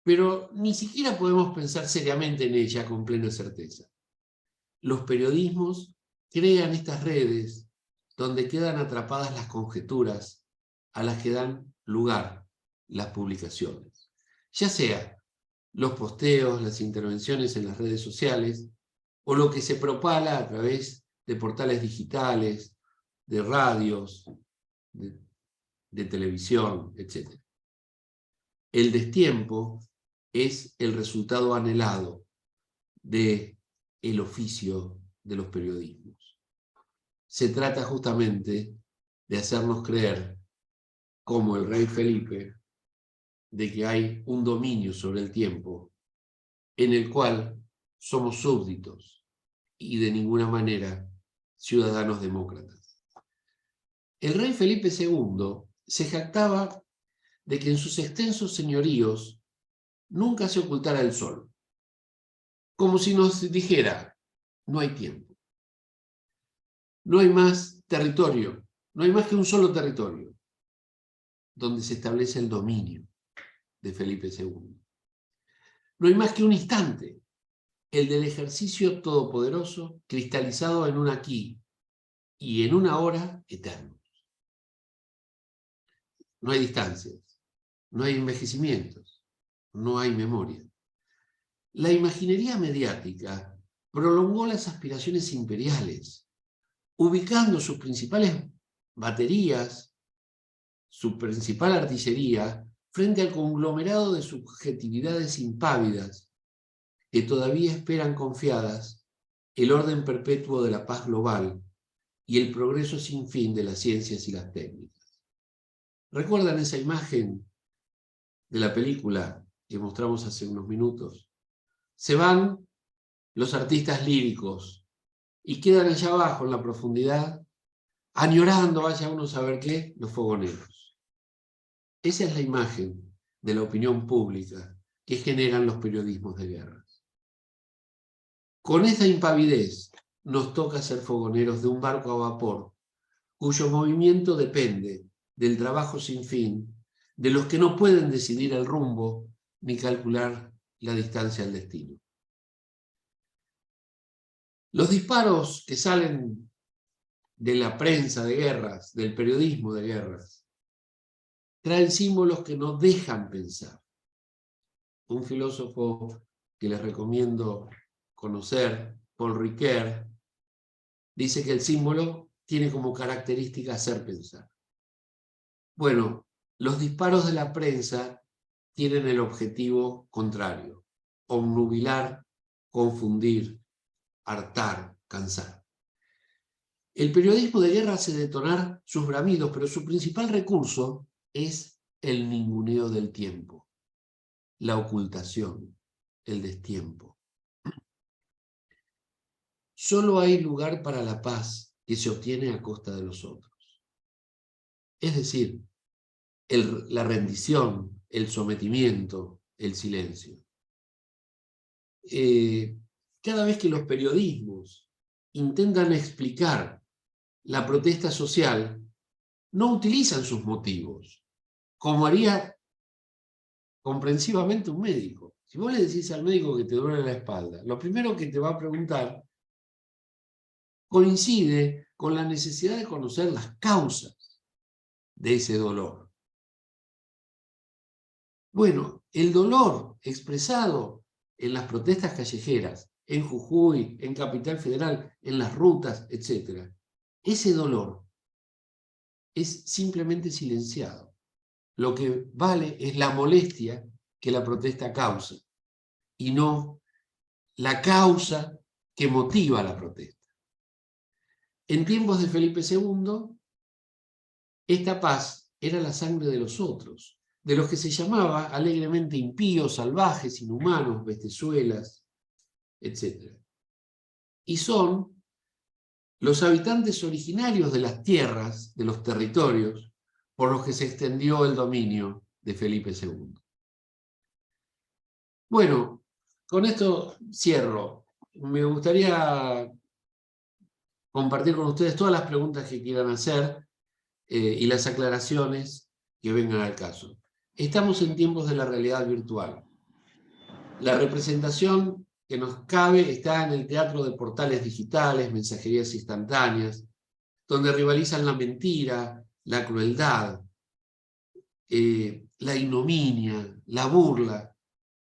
pero ni siquiera podemos pensar seriamente en ella con plena certeza. Los periodismos crean estas redes donde quedan atrapadas las conjeturas a las que dan lugar las publicaciones, ya sea los posteos, las intervenciones en las redes sociales, o lo que se propala a través de portales digitales, de radios, de televisión, etc. El destiempo es el resultado anhelado del oficio de los periodismos. Se trata justamente de hacernos creer, como el rey Felipe, de que hay un dominio sobre el tiempo en el cual somos súbditos y de ninguna manera ciudadanos demócratas. El rey Felipe II se jactaba de que en sus extensos señoríos nunca se ocultara el sol, como si nos dijera: no hay tiempo, no hay más territorio, no hay más que un solo territorio donde se establece el dominio de Felipe II. No hay más que un instante, el del ejercicio todopoderoso cristalizado en un aquí y en una hora eternos. No hay distancias, no hay envejecimientos, no hay memoria. La imaginería mediática prolongó las aspiraciones imperiales, ubicando sus principales baterías, su principal artillería, frente al conglomerado de subjetividades impávidas que todavía esperan confiadas el orden perpetuo de la paz global y el progreso sin fin de las ciencias y las técnicas. ¿Recuerdan esa imagen de la película que mostramos hace unos minutos? Se van los artistas líricos y quedan allá abajo en la profundidad, añorando, vaya uno a saber qué, los fogoneros. Esa es la imagen de la opinión pública que generan los periodismos de guerra. Con esa impavidez nos toca ser fogoneros de un barco a vapor, cuyo movimiento depende del trabajo sin fin, de los que no pueden decidir el rumbo ni calcular la distancia al destino. Los disparos que salen de la prensa de guerras, del periodismo de guerras, traen símbolos que nos dejan pensar. Un filósofo que les recomiendo conocer, Paul Ricoeur, dice que el símbolo tiene como característica hacer pensar. Bueno, los disparos de la prensa tienen el objetivo contrario: obnubilar, confundir, hartar, cansar. El periodismo de guerra hace detonar sus bramidos, pero su principal recurso es el ninguneo del tiempo, la ocultación, el destiempo. Solo hay lugar para la paz que se obtiene a costa de los otros. Es decir, la rendición, el sometimiento, el silencio. Cada vez que los periodismos intentan explicar la protesta social, no utilizan sus motivos, como haría comprensivamente un médico. Si vos le decís al médico que te duele la espalda, lo primero que te va a preguntar coincide con la necesidad de conocer las causas de ese dolor. Bueno, el dolor expresado en las protestas callejeras, en Jujuy, en Capital Federal, en las rutas, etc., ese dolor es simplemente silenciado. Lo que vale es la molestia que la protesta causa, y no la causa que motiva la protesta. En tiempos de Felipe II, esta paz era la sangre de los otros, de los que se llamaba alegremente impíos, salvajes, inhumanos, bestezuelas, etc. Y son los habitantes originarios de las tierras, de los territorios, por los que se extendió el dominio de Felipe II. Bueno, con esto cierro. Me gustaría compartir con ustedes todas las preguntas que quieran hacer y las aclaraciones que vengan al caso. Estamos en tiempos de la realidad virtual. La representación que nos cabe está en el teatro de portales digitales, mensajerías instantáneas, donde rivalizan la mentira, la crueldad, la ignominia, la burla,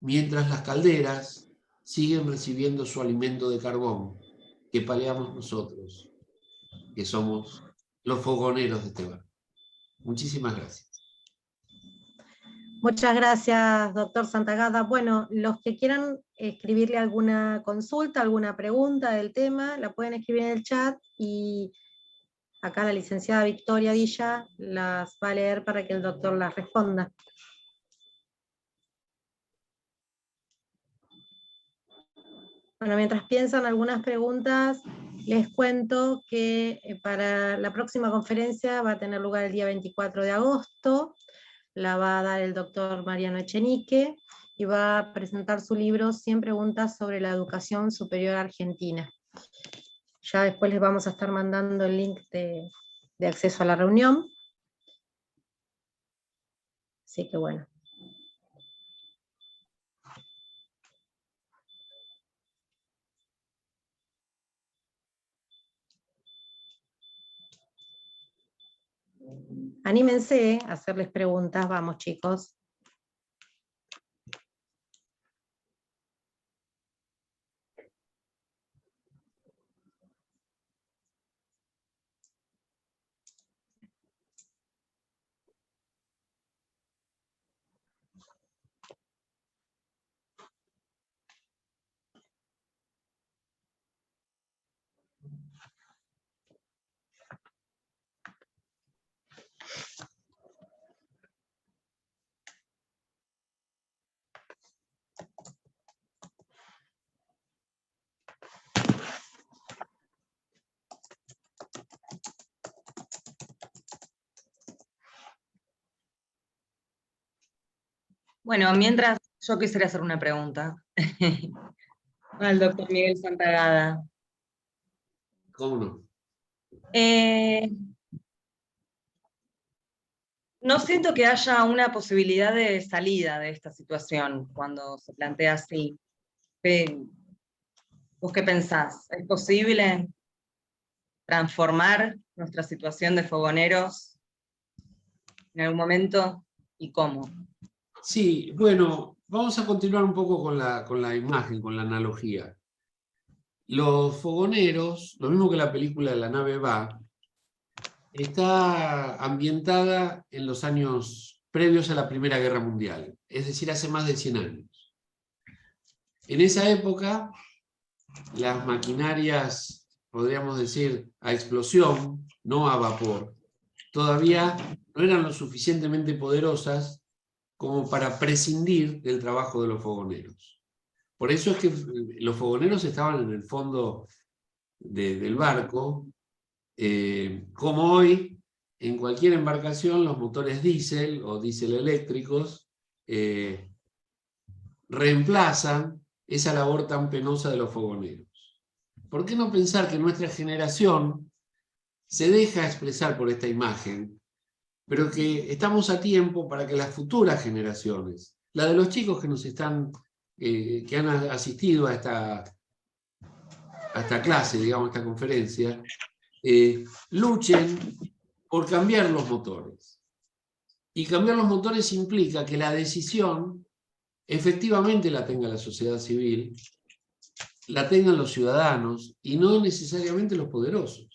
mientras las calderas siguen recibiendo su alimento de carbón, que paleamos nosotros, que somos los fogoneros de este barco. Muchísimas gracias. Muchas gracias, doctor Santagada. Bueno, los que quieran escribirle alguna consulta, alguna pregunta del tema, la pueden escribir en el chat y acá la licenciada Victoria Villa las va a leer para que el doctor las responda. Bueno, mientras piensan algunas preguntas, les cuento que para la próxima conferencia va a tener lugar el día 24 de agosto, la va a dar el doctor Mariano Echenique, y va a presentar su libro 100 preguntas sobre la educación superior argentina. Ya después les vamos a estar mandando el link de acceso a la reunión. Así que bueno. Anímense a hacerles preguntas, vamos chicos. Bueno, mientras yo quisiera hacer una pregunta al doctor Miguel Santagada. ¿Cómo no? No siento que haya una posibilidad de salida de esta situación cuando se plantea así. ¿Vos qué pensás? ¿Es posible transformar nuestra situación de fogoneros en algún momento? ¿Y cómo? Sí, bueno, vamos a continuar un poco con la imagen, con la analogía. Los fogoneros, lo mismo que la película de La nave va, está ambientada en los años previos a la Primera Guerra Mundial, es decir, hace más de 100 años. En esa época, las maquinarias, podríamos decir, a explosión, no a vapor, todavía no eran lo suficientemente poderosas como para prescindir del trabajo de los fogoneros. Por eso es que los fogoneros estaban en el fondo del barco, como hoy, en cualquier embarcación, los motores diésel o diésel eléctricos reemplazan esa labor tan penosa de los fogoneros. ¿Por qué no pensar que nuestra generación se deja expresar por esta imagen, pero que estamos a tiempo para que las futuras generaciones, la de los chicos que nos están, que han asistido a esta clase, digamos, a esta conferencia, luchen por cambiar los motores. Y cambiar los motores implica que la decisión efectivamente la tenga la sociedad civil, la tengan los ciudadanos y no necesariamente los poderosos.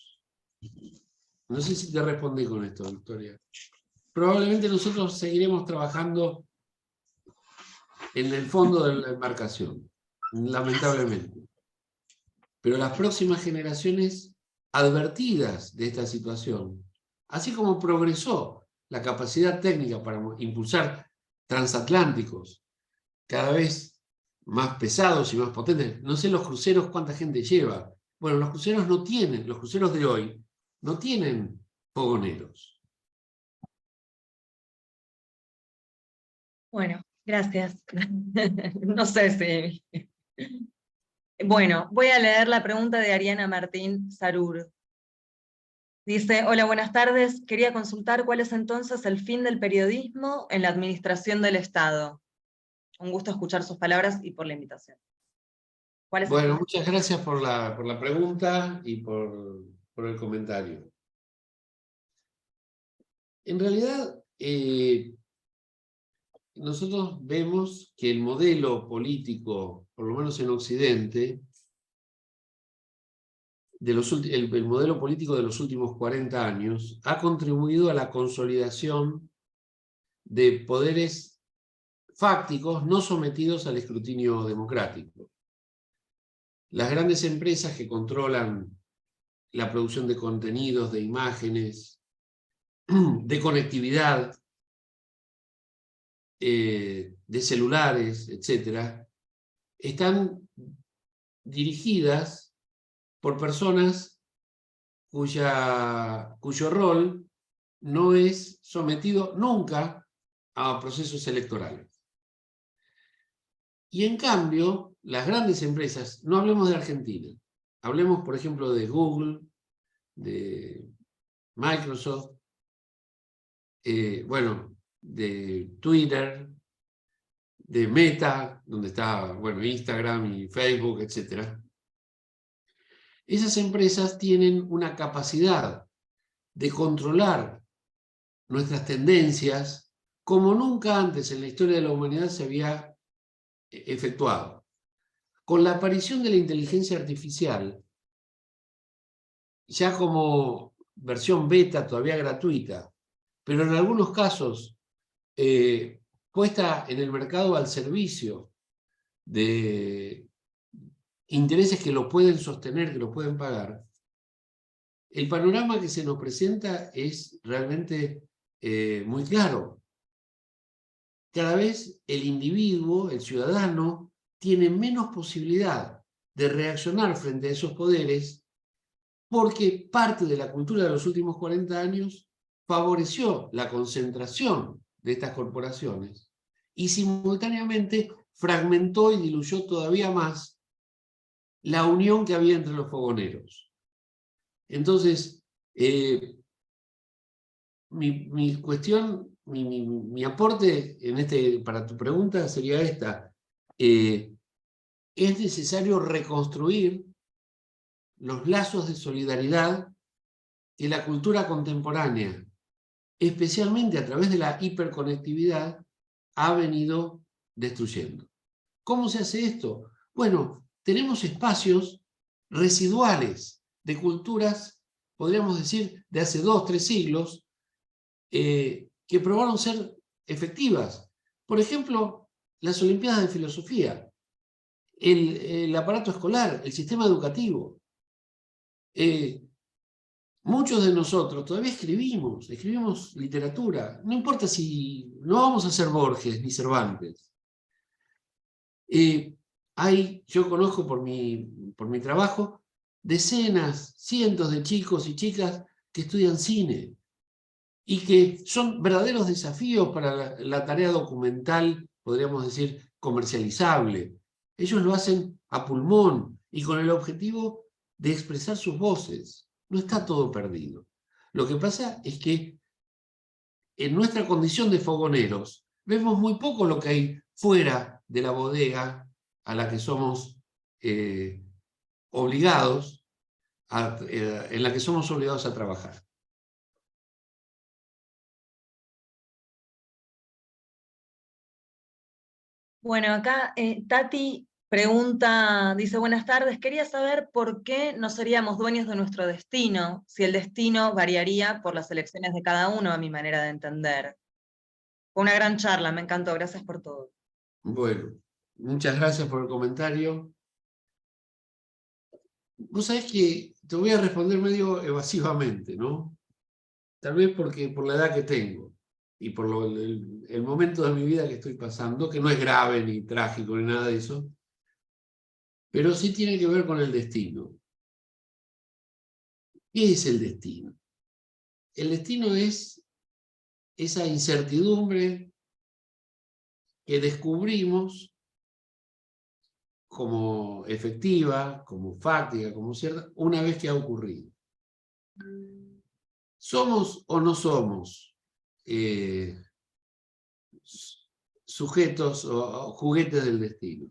No sé si te respondí con esto, Victoria. Probablemente nosotros seguiremos trabajando en el fondo de la embarcación, lamentablemente. Pero las próximas generaciones, advertidas de esta situación, así como progresó la capacidad técnica para impulsar transatlánticos cada vez más pesados y más potentes. No sé los cruceros cuánta gente lleva. Bueno, los cruceros no tienen, los cruceros de hoy no tienen fogoneros. Bueno, gracias. No sé si... Bueno, voy a leer la pregunta de Ariana Martín Sarur. Dice, hola, buenas tardes. Quería consultar cuál es entonces el fin del periodismo en la administración del Estado. Un gusto escuchar sus palabras y por la invitación. ¿Cuál es Bueno, muchas gracias por la pregunta y por el comentario. En realidad, nosotros vemos que el modelo político, por lo menos en Occidente, el modelo político de los últimos 40 años, ha contribuido a la consolidación de poderes fácticos no sometidos al escrutinio democrático. Las grandes empresas que controlan la producción de contenidos, de imágenes, de conectividad, de celulares, etc., están dirigidas por personas cuyo rol no es sometido nunca a procesos electorales. Y en cambio, las grandes empresas, no hablemos de Argentina, hablemos por ejemplo de Google, de Microsoft, bueno, de Twitter, de Meta, donde está, bueno, Instagram y Facebook, etc. Esas empresas tienen una capacidad de controlar nuestras tendencias como nunca antes en la historia de la humanidad se había efectuado. Con la aparición de la inteligencia artificial, ya como versión beta todavía gratuita, pero en algunos casos puesta en el mercado al servicio de intereses que lo pueden sostener, que lo pueden pagar, el panorama que se nos presenta es realmente muy claro. Cada vez el individuo, el ciudadano, tiene menos posibilidad de reaccionar frente a esos poderes porque parte de la cultura de los últimos 40 años favoreció la concentración de estas corporaciones y simultáneamente fragmentó y diluyó todavía más la unión que había entre los fogoneros. Entonces, mi cuestión, mi aporte para tu pregunta sería esta. Es necesario reconstruir los lazos de solidaridad que la cultura contemporánea, especialmente a través de la hiperconectividad, ha venido destruyendo. ¿Cómo se hace esto? Bueno, tenemos espacios residuales de culturas, podríamos decir, de hace 2 o 3 siglos, que probaron ser efectivas. Por ejemplo, las Olimpiadas de Filosofía, el aparato escolar, el sistema educativo. Muchos de nosotros todavía escribimos literatura. No importa si no vamos a ser Borges ni Cervantes. Yo conozco por mi trabajo decenas, cientos de chicos y chicas que estudian cine y que son verdaderos desafíos para la tarea documental, podríamos decir, comercializable. Ellos lo hacen a pulmón y con el objetivo de expresar sus voces. No está todo perdido. Lo que pasa es que en nuestra condición de fogoneros vemos muy poco lo que hay fuera de la bodega a la que somos obligados en la que somos obligados a trabajar. Bueno, acá Tati pregunta, dice, buenas tardes, quería saber por qué no seríamos dueños de nuestro destino, si el destino variaría por las elecciones de cada uno, a mi manera de entender. Fue una gran charla, me encantó, gracias por todo. Bueno, muchas gracias por el comentario. Vos sabés que te voy a responder medio evasivamente, ¿no? Tal vez porque por la edad que tengo y por el momento de mi vida que estoy pasando, que no es grave ni trágico ni nada de eso, pero sí tiene que ver con el destino. ¿Qué es el destino? El destino es esa incertidumbre que descubrimos como efectiva, como fáctica, como cierta, una vez que ha ocurrido. ¿Somos o no somos sujetos o juguetes del destino.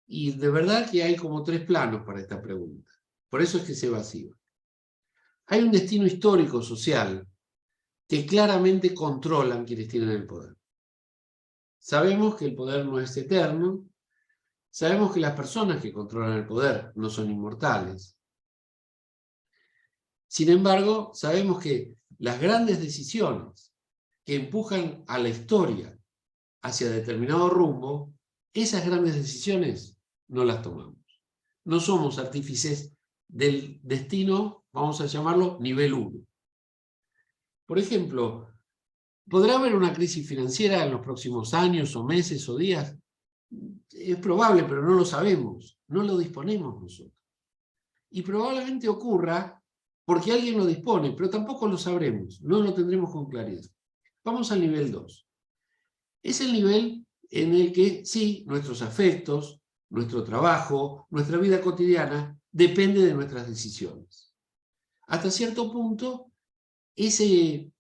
Y de verdad que hay como 3 planos para esta pregunta. Por eso es que se evasiva. Hay un destino histórico, social, que claramente controlan quienes tienen el poder. Sabemos que el poder no es eterno, sabemos que las personas que controlan el poder no son inmortales. Sin embargo, sabemos que las grandes decisiones que empujan a la historia hacia determinado rumbo, esas grandes decisiones no las tomamos. No somos artífices del destino, vamos a llamarlo nivel 1. Por ejemplo, ¿podrá haber una crisis financiera en los próximos años o meses o días? Es probable, pero no lo sabemos, no lo disponemos nosotros. Y probablemente ocurra porque alguien lo dispone, pero tampoco lo sabremos, no lo tendremos con claridad. Vamos al nivel 2. Es el nivel en el que sí, nuestros afectos, nuestro trabajo, nuestra vida cotidiana depende de nuestras decisiones. Hasta cierto punto, si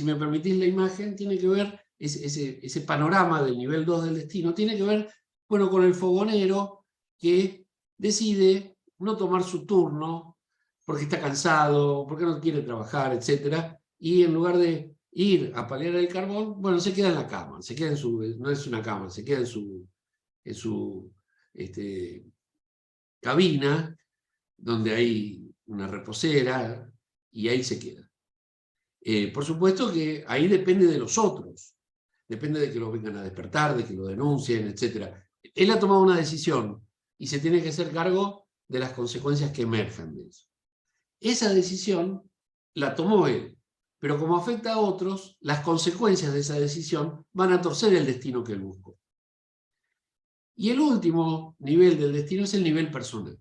me permitís la imagen, tiene que ver, ese panorama del nivel 2 del destino, tiene que ver, bueno, con el fogonero que decide no tomar su turno porque está cansado, porque no quiere trabajar, etc. Y en lugar de ir a paliar el carbón, bueno, se queda en la cama, se queda en su, no es una cama, se queda en su cabina, donde hay una reposera, y ahí se queda. Por supuesto que ahí depende de los otros, depende de que lo vengan a despertar, de que lo denuncien, etc. Él ha tomado una decisión y se tiene que hacer cargo de las consecuencias que emerjan de eso. Esa decisión la tomó él, pero como afecta a otros, las consecuencias de esa decisión van a torcer el destino que él buscó. Y el último nivel del destino es el nivel personal.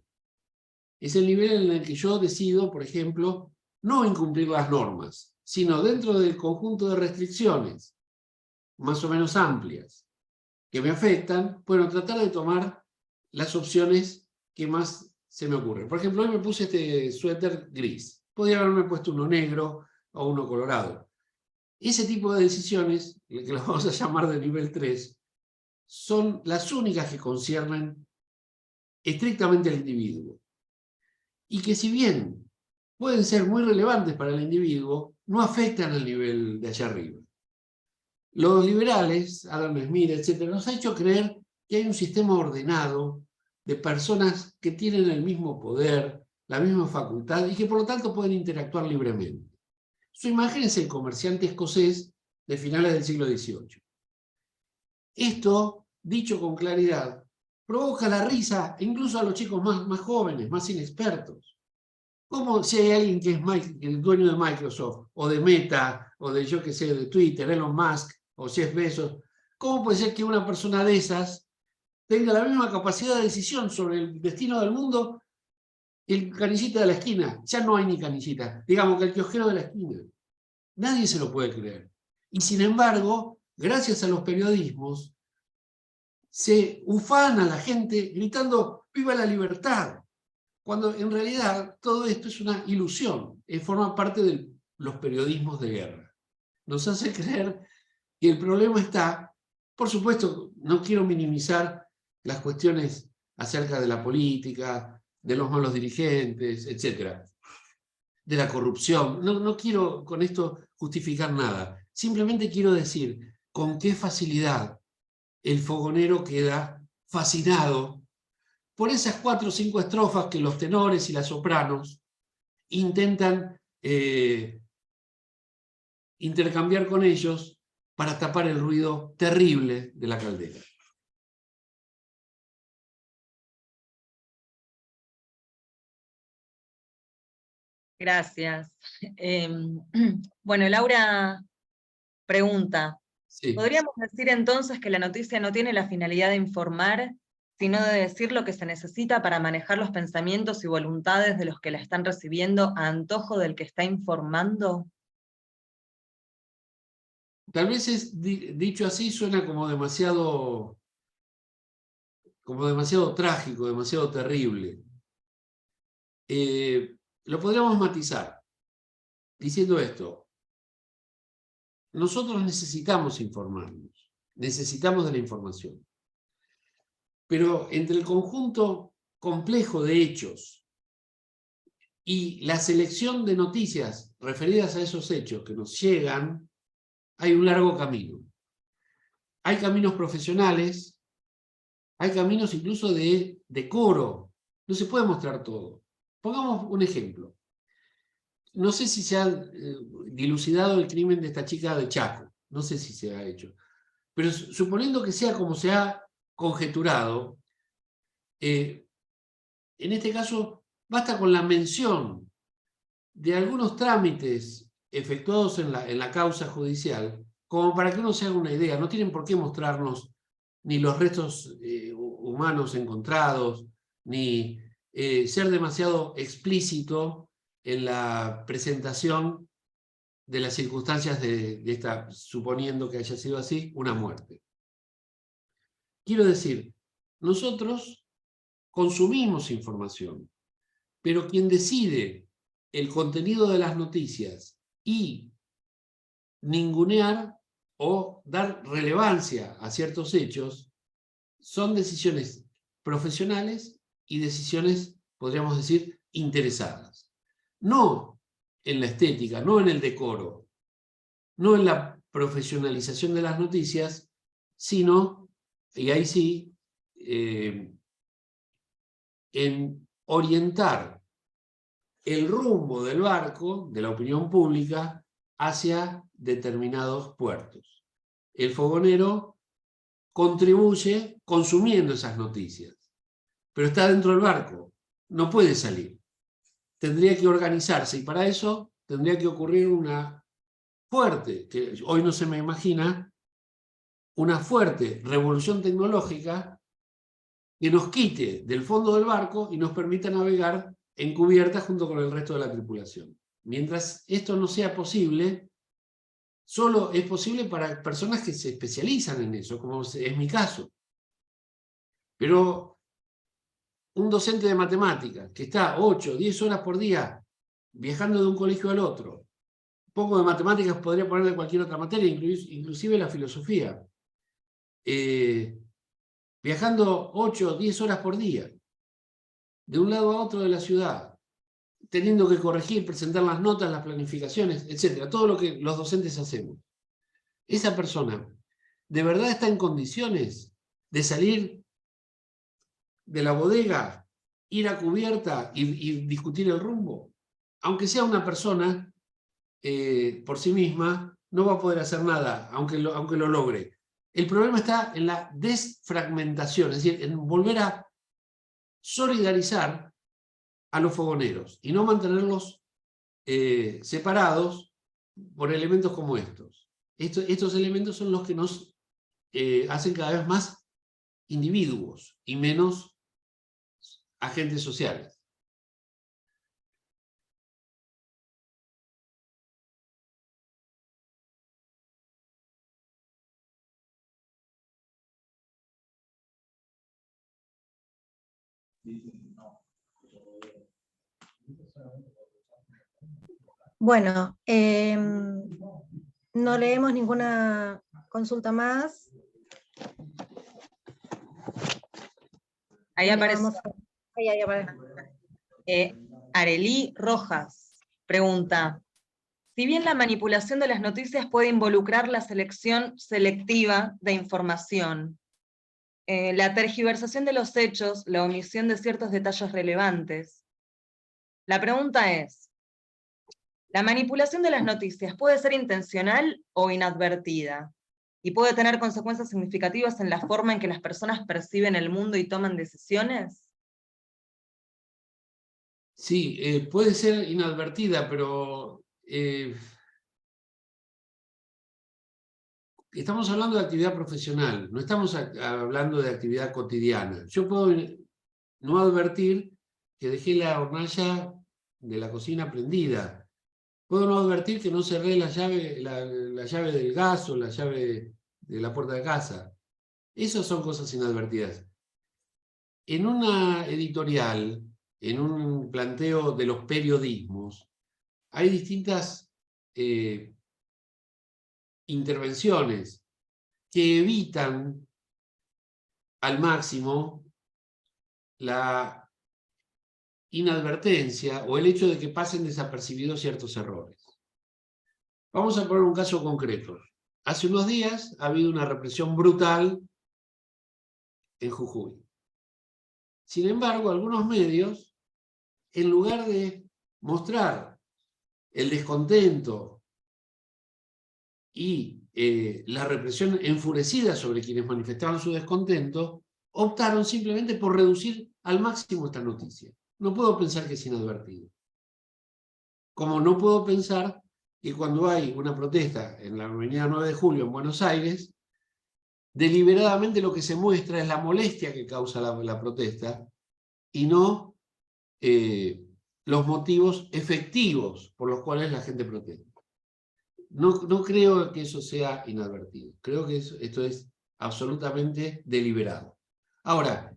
Es el nivel en el que yo decido, por ejemplo, no incumplir las normas, sino dentro del conjunto de restricciones más o menos amplias que me afectan, bueno, tratar de tomar las opciones que más se me ocurren. Por ejemplo, hoy me puse este suéter gris. Podría haberme puesto uno negro o uno colorado. Ese tipo de decisiones, que las vamos a llamar de nivel 3, son las únicas que conciernen estrictamente al individuo. Y que si bien pueden ser muy relevantes para el individuo, no afectan al nivel de allá arriba. Los liberales, Adam Smith, etc., nos ha hecho creer que hay un sistema ordenado de personas que tienen el mismo poder, la misma facultad y que por lo tanto pueden interactuar libremente. Su imagen es el comerciante escocés de finales del siglo XVIII. Esto, dicho con claridad, provoca la risa incluso a los chicos más jóvenes, más inexpertos. Como si hay alguien que es el dueño de Microsoft, o de Meta, o de yo que sé, de Twitter, Elon Musk, o Jeff Bezos, ¿cómo puede ser que una persona de esas tenga la misma capacidad de decisión sobre el destino del mundo que el canillita de la esquina? Ya no hay ni canillita, digamos que el kiosquero de la esquina. Nadie se lo puede creer. Y sin embargo, gracias a los periodismos, se ufana la gente gritando ¡viva la libertad! Cuando en realidad todo esto es una ilusión, forma parte de los periodismos de guerra. Nos hace creer que el problema está, por supuesto, no quiero minimizar las cuestiones acerca de la política, de los malos dirigentes, etc., de la corrupción. No quiero con esto justificar nada. Simplemente quiero decir con qué facilidad el fogonero queda fascinado por esas 4 o 5 estrofas que los tenores y las sopranos intentan intercambiar con ellos para tapar el ruido terrible de la caldera. Gracias. Bueno, Laura pregunta, Sí. ¿podríamos decir entonces que la noticia no tiene la finalidad de informar, sino de decir lo que se necesita para manejar los pensamientos y voluntades de los que la están recibiendo a antojo del que está informando? Tal vez dicho así suena como demasiado trágico, demasiado terrible. Lo podríamos matizar diciendo esto. nosotros necesitamos informarnos, necesitamos de la información. Pero entre el conjunto complejo de hechos y la selección de noticias referidas a esos hechos que nos llegan, hay un largo camino. Hay caminos profesionales, hay caminos incluso de decoro. No se puede mostrar todo. Pongamos un ejemplo. No sé si se ha dilucidado el crimen de esta chica de Chaco. No sé si se ha hecho. Pero suponiendo que sea como se ha conjeturado, en este caso basta con la mención de algunos trámites efectuados en la causa judicial como para que uno se haga una idea. No tienen por qué mostrarnos ni los restos humanos encontrados, ni ser demasiado explícito en la presentación de las circunstancias de esta, suponiendo que haya sido así, una muerte. Quiero decir, nosotros consumimos información, pero quien decide el contenido de las noticias y ningunear o dar relevancia a ciertos hechos son decisiones profesionales y decisiones, podríamos decir, interesadas. No en la estética, no en el decoro, no en la profesionalización de las noticias, sino, y ahí sí, en orientar el rumbo del barco, de la opinión pública, hacia determinados puertos. El fogonero contribuye consumiendo esas noticias, pero está dentro del barco, no puede salir. Tendría que organizarse y para eso tendría que ocurrir una fuerte, que hoy no se me imagina, una fuerte revolución tecnológica que nos quite del fondo del barco y nos permita navegar en cubierta junto con el resto de la tripulación. Mientras esto no sea posible, solo es posible para personas que se especializan en eso, como es mi caso. Pero un docente de matemáticas que está 8 o 10 horas por día viajando de un colegio al otro, un poco de matemáticas podría poner de cualquier otra materia, inclusive la filosofía, viajando 8 o 10 horas por día, de un lado a otro de la ciudad, teniendo que corregir, presentar las notas, las planificaciones, etc. Todo lo que los docentes hacemos. Esa persona, ¿de verdad está en condiciones de salir de la bodega, ir a cubierta y discutir el rumbo? Aunque sea una persona, por sí misma, no va a poder hacer nada, aunque lo logre. El problema está en la desfragmentación, es decir, en volver a solidarizar a los fogoneros y no mantenerlos separados por elementos como estos. Estos elementos son los que nos hacen cada vez más individuos y menos agentes sociales. Bueno, no leemos ninguna consulta más. Ahí aparece. Ahí aparece. Arelí Rojas pregunta, si bien la manipulación de las noticias puede involucrar la selección selectiva de información, la tergiversación de los hechos, la omisión de ciertos detalles relevantes, la pregunta es, ¿la manipulación de las noticias puede ser intencional o inadvertida? ¿Y puede tener consecuencias significativas en la forma en que las personas perciben el mundo y toman decisiones? Sí, puede ser inadvertida, pero estamos hablando de actividad profesional, no estamos hablando de actividad cotidiana. Yo puedo no advertir que dejé la hornalla de la cocina prendida. Puedo no advertir que no cerré la llave del gas o la llave de la puerta de casa. Esas son cosas inadvertidas. En una editorial, en un planteo de los periodismos, hay distintas intervenciones que evitan al máximo la inadvertencia o el hecho de que pasen desapercibidos ciertos errores. Vamos a poner un caso concreto. Hace unos días ha habido una represión brutal en Jujuy. Sin embargo, algunos medios, en lugar de mostrar el descontento y la represión enfurecida sobre quienes manifestaban su descontento, optaron simplemente por reducir al máximo esta noticia. No puedo pensar que es inadvertido. Como no puedo pensar que cuando hay una protesta en la avenida 9 de Julio en Buenos Aires, deliberadamente lo que se muestra es la molestia que causa la protesta y no los motivos efectivos por los cuales la gente protesta. No creo que eso sea inadvertido. Creo que esto es absolutamente deliberado. Ahora,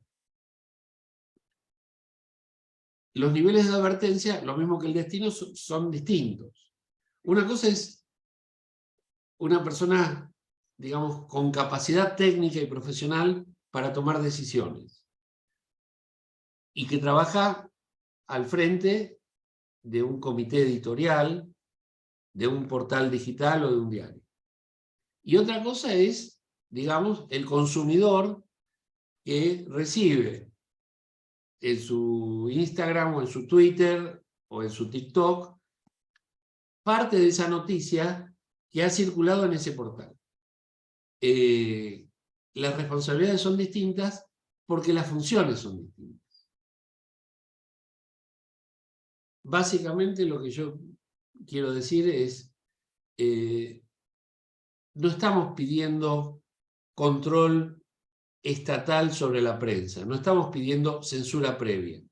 los niveles de advertencia, lo mismo que el destino, son distintos. Una cosa es una persona, digamos, con capacidad técnica y profesional para tomar decisiones y que trabaja al frente de un comité editorial, de un portal digital o de un diario. Y otra cosa es, digamos, el consumidor que recibe en su Instagram o en su Twitter o en su TikTok parte de esa noticia que ha circulado en ese portal. Las responsabilidades son distintas porque las funciones son distintas. Básicamente lo que yo quiero decir es, no estamos pidiendo control estatal sobre la prensa, no estamos pidiendo censura previa.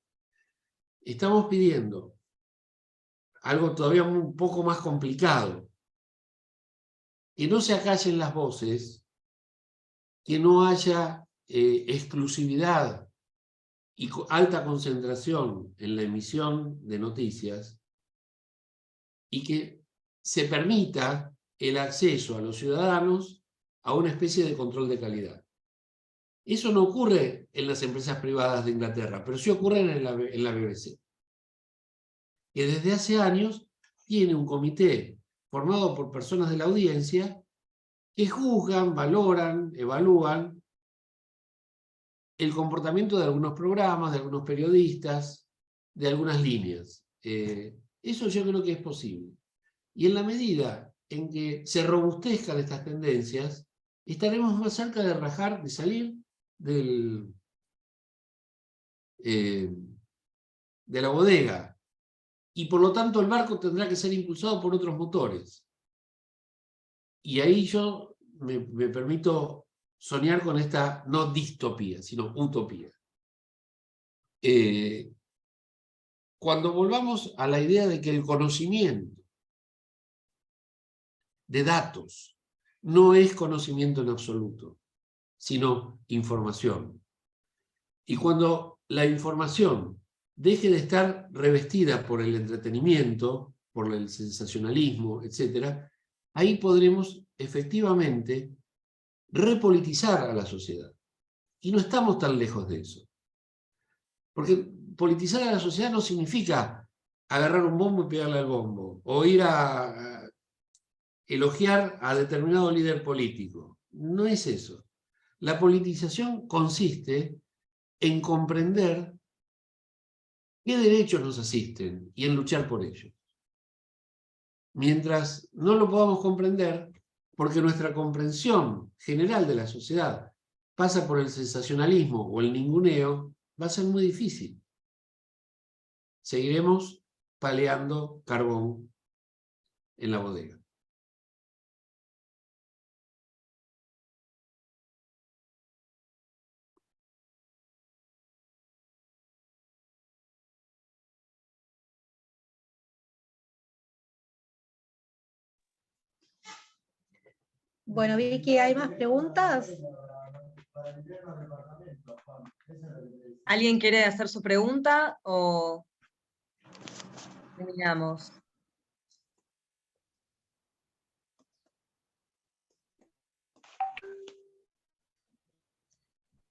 Estamos pidiendo algo todavía un poco más complicado, que no se acallen las voces, que no haya exclusividad y alta concentración en la emisión de noticias y que se permita el acceso a los ciudadanos a una especie de control de calidad. Eso no ocurre en las empresas privadas de Inglaterra, pero sí ocurre en la BBC, que desde hace años tiene un comité formado por personas de la audiencia que juzgan, valoran, evalúan el comportamiento de algunos programas, de algunos periodistas, de algunas líneas. Eso yo creo que es posible. Y en la medida en que se robustezcan estas tendencias, estaremos más cerca de rajar, de salir de la bodega. Y por lo tanto el barco tendrá que ser impulsado por otros motores. Y ahí yo me permito soñar con esta no distopía, sino utopía. Cuando volvamos a la idea de que el conocimiento de datos no es conocimiento en absoluto, sino información. Y cuando la información deje de estar revestida por el entretenimiento, por el sensacionalismo, etc., ahí podremos efectivamente repolitizar a la sociedad. Y no estamos tan lejos de eso. Porque politizar a la sociedad no significa agarrar un bombo y pegarle al bombo, o ir a elogiar a determinado líder político. No es eso. La politización consiste en comprender qué derechos nos asisten y en luchar por ellos. Mientras no lo podamos comprender, porque nuestra comprensión general de la sociedad pasa por el sensacionalismo o el ninguneo, va a ser muy difícil. Seguiremos paleando carbón en la bodega. Bueno, Vicky, ¿hay más preguntas? ¿Alguien quiere hacer su pregunta o terminamos?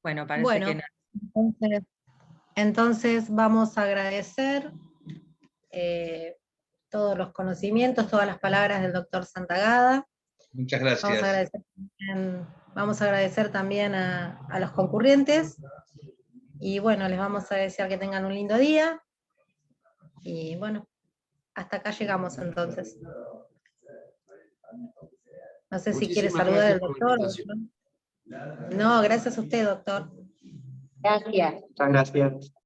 Bueno, parece Bueno, que no. entonces vamos a agradecer todos los conocimientos, todas las palabras del doctor Santagada. Muchas Vamos a agradecer también a los concurrentes. Y bueno, les vamos a desear que tengan un lindo día. Y bueno, hasta acá llegamos entonces. No sé si quiere Muchísimas saludar al gracias por la doctor. invitación. No, gracias a usted, doctor. Gracias. Muchas gracias.